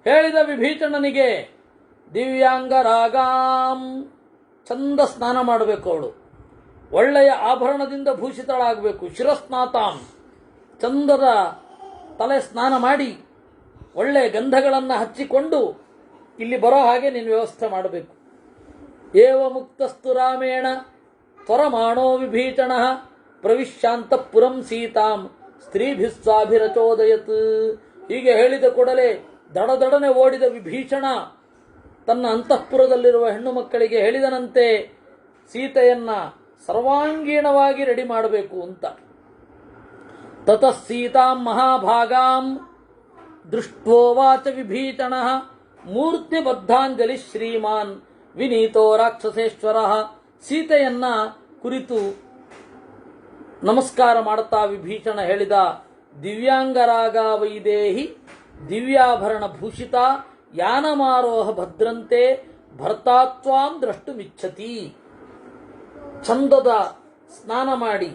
ಹೇಳಿದ ವಿಭೀಷಣನಿಗೆ, ದಿವ್ಯಾಂಗರಾಗಾಂ, ಚಂದ ಸ್ನಾನ ಮಾಡಬೇಕು ಅವಳು, ಒಳ್ಳೆಯ ಆಭರಣದಿಂದ ಭೂಷಿತಳಾಗಬೇಕು. ಶಿರಸ್ನಾತಾಂ, ಚಂದದ ತಲೆ ಸ್ನಾನ ಮಾಡಿ ಒಳ್ಳೆಯ ಗಂಧಗಳನ್ನು ಹಚ್ಚಿಕೊಂಡು ಇಲ್ಲಿ ಬರೋ ಹಾಗೆ ನೀನು ವ್ಯವಸ್ಥೆ ಮಾಡಬೇಕು. ಏವ ಮುಕ್ತಸ್ತು ರಾಮೇಣ ತ್ವರಮಾಣೋ ವಿಭೀಷಣ ಪ್ರವಿಶ್ಯಾಂತಃಪುರಂ ಸೀತಾಂ ಸ್ತ್ರೀಭಿಸ್ವಾಭಿರಚೋದಯತ್. ಹೀಗೆ ಹೇಳಿದ ಕೂಡಲೇ ದಡದಡನೆ ಓಡಿದ ವಿಭೀಷಣ ತನ್ನ ಅಂತಃಪುರದಲ್ಲಿರುವ ಹೆಣ್ಣು ಮಕ್ಕಳಿಗೆ ಹೇಳಿದನಂತೆ ಸೀತೆಯನ್ನ ಸರ್ವಾಂಗೀಣವಾಗಿ ರೆಡಿ ಮಾಡಬೇಕು ಅಂತ. ತತಃ ಸೀತಾಂ ಮಹಾಭಾಗಾಂ ದೃಷ್ಟ್ವೋವಾಚ ವಿಭೀಷಣ ಮೂರ್ತಿಬದ್ಧಾಂಜಲಿ ಶ್ರೀಮಾನ್ ವಿನೀತೋ ರಾಕ್ಷಸೇಶ್ವರ. ಸೀತೆಯನ್ನ ಕುರಿತು ನಮಸ್ಕಾರ ಮಾಡುತ್ತಾ ವಿಭೀಷಣ ಹೇಳಿದ, ದಿವ್ಯಾಂಗರಾಗ ವೈದೇಹಿ ದಿವ್ಯಾಭರಣ ಭೂಷಿತ ಯಾನಮಾರೋಹ ಭದ್ರಂತೆ ಭರ್ತಾತ್ವಾಂ ದ್ರಷ್ಟುಮಿಚ್ಛತಿ. ಚಂದದ ಸ್ನಾನ ಮಾಡಿ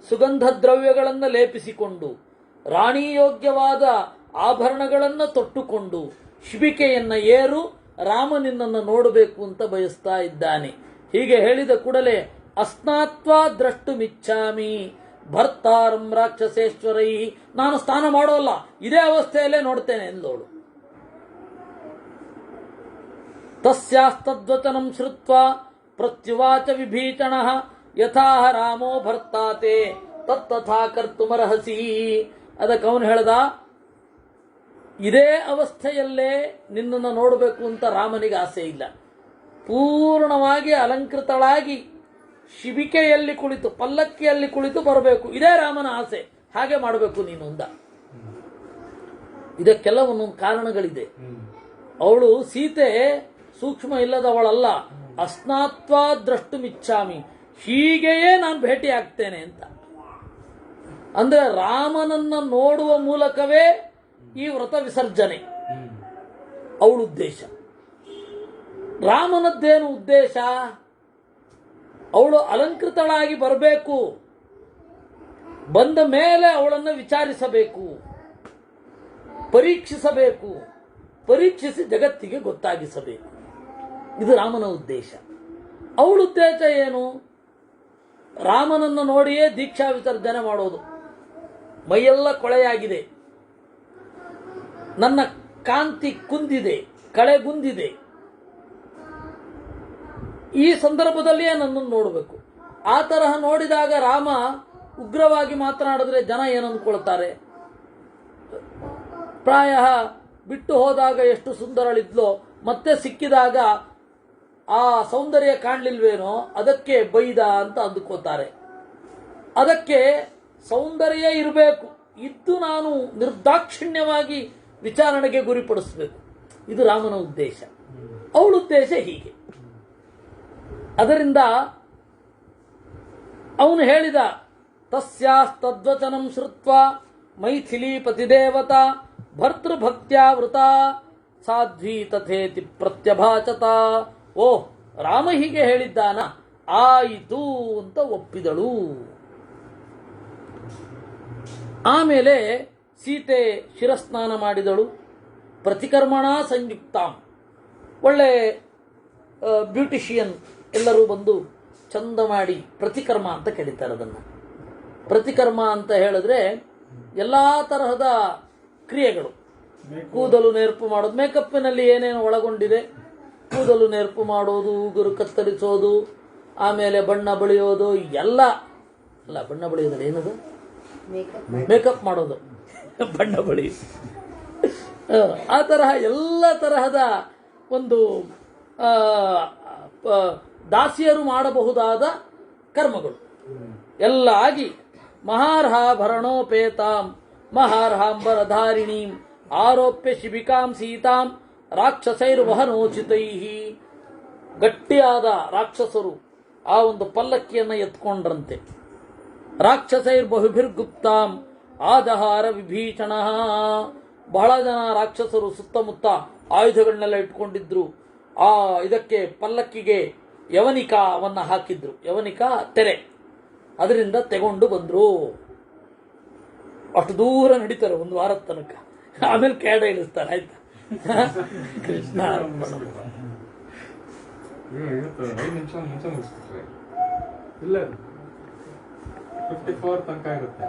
ಸುಗಂಧ ದ್ರವ್ಯಗಳನ್ನು ಲೇಪಿಸಿಕೊಂಡು ರಾಣಿಯೋಗ್ಯವಾದ ಆಭರಣಗಳನ್ನು ತೊಟ್ಟುಕೊಂಡು ಶಿಬಿಕೆಯನ್ನ ಏರು ರಾಮನಿನ್ನನ್ನು ನೋಡಬೇಕು ಅಂತ ಬಯಸ್ತಾ ಇದ್ದಾನೆ. ಹೀಗೆ ಹೇಳಿದ ಕೂಡಲೇ ಅಸ್ನಾತ್ವಾ ದ್ರಷ್ಟುಮಿಚ್ಛಾಮಿ ಭರ್ತಾರಂ ರಾಕ್ಷಸೇಶ್ವರೈ. ನಾನು ಸ್ನಾನ ಮಾಡೋಲ್ಲ, ಇದೇ ಅವಸ್ಥೆಯಲ್ಲೇ ನೋಡ್ತೇನೆ ಎಂದೋಳು. ತಸ್ಯಾಸ್ತದ್ವಚನಂ ಶ್ರುತ್ವಾ ಪ್ರತ್ಯುವಾಚ ವಿಭೀಷಣ ಯಥಾಹ ರಾಮೋ ಭರ್ತಾತೆ ತತ್ತಥಾ ಕರ್ತುಮರ್ಹಸಿ. ಅದಕ್ಕೆ ಅವನು ಹೇಳ್ದ, ಇದೇ ಅವಸ್ಥೆಯಲ್ಲೇ ನಿನ್ನನ್ನು ನೋಡಬೇಕು ಅಂತ ರಾಮನಿಗೆ ಆಸೆ ಇಲ್ಲ. ಪೂರ್ಣವಾಗಿ ಅಲಂಕೃತಳಾಗಿ ಶಿಬಿಕೆಯಲ್ಲಿ ಕುಳಿತು ಪಲ್ಲಕ್ಕಿಯಲ್ಲಿ ಕುಳಿತು ಬರಬೇಕು, ಇದೇ ರಾಮನ ಆಸೆ. ಹಾಗೆ ಮಾಡಬೇಕು ನೀನು ಅಂದ. ಇದಕ್ಕೆಲ್ಲ ಒಂದೊಂದು ಕಾರಣಗಳಿದೆ. ಅವಳು ಸೀತೆ ಸೂಕ್ಷ್ಮ ಇಲ್ಲದವಳಲ್ಲ. ಅಸ್ನಾತ್ವಾ ದ್ರಷ್ಟುಮಿಚ್ಛಾಮಿ, ಹೀಗೆಯೇ ನಾನು ಭೇಟಿ ಆಗ್ತೇನೆ ಅಂತ. ಅಂದ್ರೆ ರಾಮನನ್ನ ನೋಡುವ ಮೂಲಕವೇ ಈ ವ್ರತ ವಿಸರ್ಜನೆ ಅವಳ ಉದ್ದೇಶ. ರಾಮನದ್ದೇನು ಉದ್ದೇಶ? ಅವಳು ಅಲಂಕೃತಳಾಗಿ ಬರಬೇಕು, ಬಂದ ಮೇಲೆ ಅವಳನ್ನು ವಿಚಾರಿಸಬೇಕು, ಪರೀಕ್ಷಿಸಬೇಕು, ಪರೀಕ್ಷಿಸಿ ಜಗತ್ತಿಗೆ ಗೊತ್ತಾಗಿಸಬೇಕು. ಇದು ರಾಮನ ಉದ್ದೇಶ. ಅವಳ ಉದ್ದೇಶ ಏನು? ರಾಮನನ್ನು ನೋಡಿಯೇ ದೀಕ್ಷಾ ವಿಸರ್ಜನೆ ಮಾಡೋದು. ಮೈಯೆಲ್ಲ ಕೊಳೆಯಾಗಿದೆ, ನನ್ನ ಕಾಂತಿ ಕುಂದಿದೆ, ಕಳೆಗುಂದಿದೆ, ಈ ಸಂದರ್ಭದಲ್ಲಿಯೇ ನನ್ನನ್ನು ನೋಡಬೇಕು. ಆ ತರಹ ನೋಡಿದಾಗ ರಾಮ ಉಗ್ರವಾಗಿ ಮಾತನಾಡಿದ್ರೆ ಜನ ಏನಂದ್ಕೊಳ್ತಾರೆ? ಪ್ರಾಯ ಬಿಟ್ಟು ಹೋದಾಗ ಎಷ್ಟು ಸುಂದರಳಿದ್ಲೋ ಮತ್ತೆ ಸಿಕ್ಕಿದಾಗ ಆ ಸೌಂದರ್ಯ ಕಾಣಲಿಲ್ವೇನೋ ಅದಕ್ಕೆ ಬೈದ ಅಂತ ಅಂದುಕೋತಾರೆ. ಅದಕ್ಕೆ ಸೌಂದರ್ಯ ಇರಬೇಕು, ಇದ್ದು ನಾನು ನಿರ್ದಾಕ್ಷಿಣ್ಯವಾಗಿ ವಿಚಾರಣೆಗೆ ಗುರಿಪಡಿಸಬೇಕು. ಇದು ರಾಮನ ಉದ್ದೇಶ. ಅವಳ ಉದ್ದೇಶ ಹೀಗೆ. ಅದರಿಂದ ಅವನು ಹೇಳಿದ, ತಸ್ಯಾಸ್ತದ್ವಚನಂ ಶ್ರುತ್ವಾ ಮೈಥಿಲಿ ಪತಿದೇವತಾ ಭರ್ತೃಭಕ್ತ್ಯಾವೃತ ಸಾಧ್ವಿ ತಥೇತಿ ಪ್ರತ್ಯಭಾಚತ. ಓಹ್, ರಾಮ ಹೀಗೆ ಹೇಳಿದ್ದಾನ, ಆಯಿತು ಅಂತ ಒಪ್ಪಿದಳು. ಆಮೇಲೆ ಸೀತೆ ಶಿರಸ್ನಾನ ಮಾಡಿದಳು. ಪ್ರತಿಕರ್ಮಣ ಸಂಯುಕ್ತಾಂ, ಒಳ್ಳೆ ಬ್ಯೂಟಿಷಿಯನ್ ಎಲ್ಲರೂ ಬಂದು ಚಂದ ಮಾಡಿ ಪ್ರತಿಕರ್ಮ ಅಂತ ಕರೀತಾರೆ. ಅದನ್ನು ಪ್ರತಿಕರ್ಮ ಅಂತ ಹೇಳಿದ್ರೆ ಎಲ್ಲ ತರಹದ ಕ್ರಿಯೆಗಳು. ಕೂದಲು ನೇರ್ಪು ಮಾಡೋದು, ಮೇಕಪ್ಪಿನಲ್ಲಿ ಏನೇನು ಒಳಗೊಂಡಿದೆ, ಕೂದಲು ನೇರ್ಪು ಮಾಡೋದು, ಉಗುರು ಕತ್ತರಿಸೋದು, ಆಮೇಲೆ ಬಣ್ಣ ಬಳಿಯೋದು, ಎಲ್ಲ ಅಲ್ಲ, ಬಣ್ಣ ಬಳಿಯೋದಲ್ಲ, ಏನದು ಮೇಕಪ್ ಮಾಡೋದು, ಬಣ್ಣ ಬಳಿ, ಆ ತರಹ ಎಲ್ಲ ತರಹದ ಒಂದು ದಾಸಿಯರು ಮಾಡಬಹುದಾದ ಕರ್ಮಗಳು ಎಲ್ಲ ಆಗಿ ಮಹಾರ್ಹಾಭರಣೋಪೇತಾಂ ಮಹಾರ್ಹಾಂಬರಧಾರಿಣೀಂ ಆರೋಪ್ಯ ಶಿಬಿಕಾಂ ಸೀತಾಂ ರಾಕ್ಷಸೈರ್ವಹನೋಚಿತೈ, ಗಟ್ಟಿಯಾದ ರಾಕ್ಷಸರು ಆ ಒಂದು ಪಲ್ಲಕ್ಕಿಯನ್ನು ಎತ್ಕೊಂಡ್ರಂತೆ. ರಾಕ್ಷಸೈರ್ಬಹುಭಿರ್ಗುಪ್ತಾಂ ಆದಹಾರ ವಿಭೀಷಣ, ಬಹಳ ಜನ ರಾಕ್ಷಸರು ಸುತ್ತಮುತ್ತ ಆಯುಧಗಳನ್ನೆಲ್ಲ ಇಟ್ಕೊಂಡಿದ್ರು. ಆ ಇದಕ್ಕೆ ಪಲ್ಲಕ್ಕಿಗೆ ಯವನಿಕಾವನ್ನು ಹಾಕಿದ್ರು. ಯವನಿಕಾ ತೆರೆ, ಅದರಿಂದ ತೆಗೊಂಡು ಬಂದ್ರು. ಅಷ್ಟು ದೂರ ನಡೀತಾರೆ ಒಂದು ವಾರದ ತನಕ, ಆಮೇಲೆ ಕ್ಯಾಡ ಇಳಿಸ್ತಾರೆ. ಆಯ್ತಾ? ಕೃಷ್ಣ ಇಲ್ಲ 54 ತನಕ ಇರುತ್ತೆ.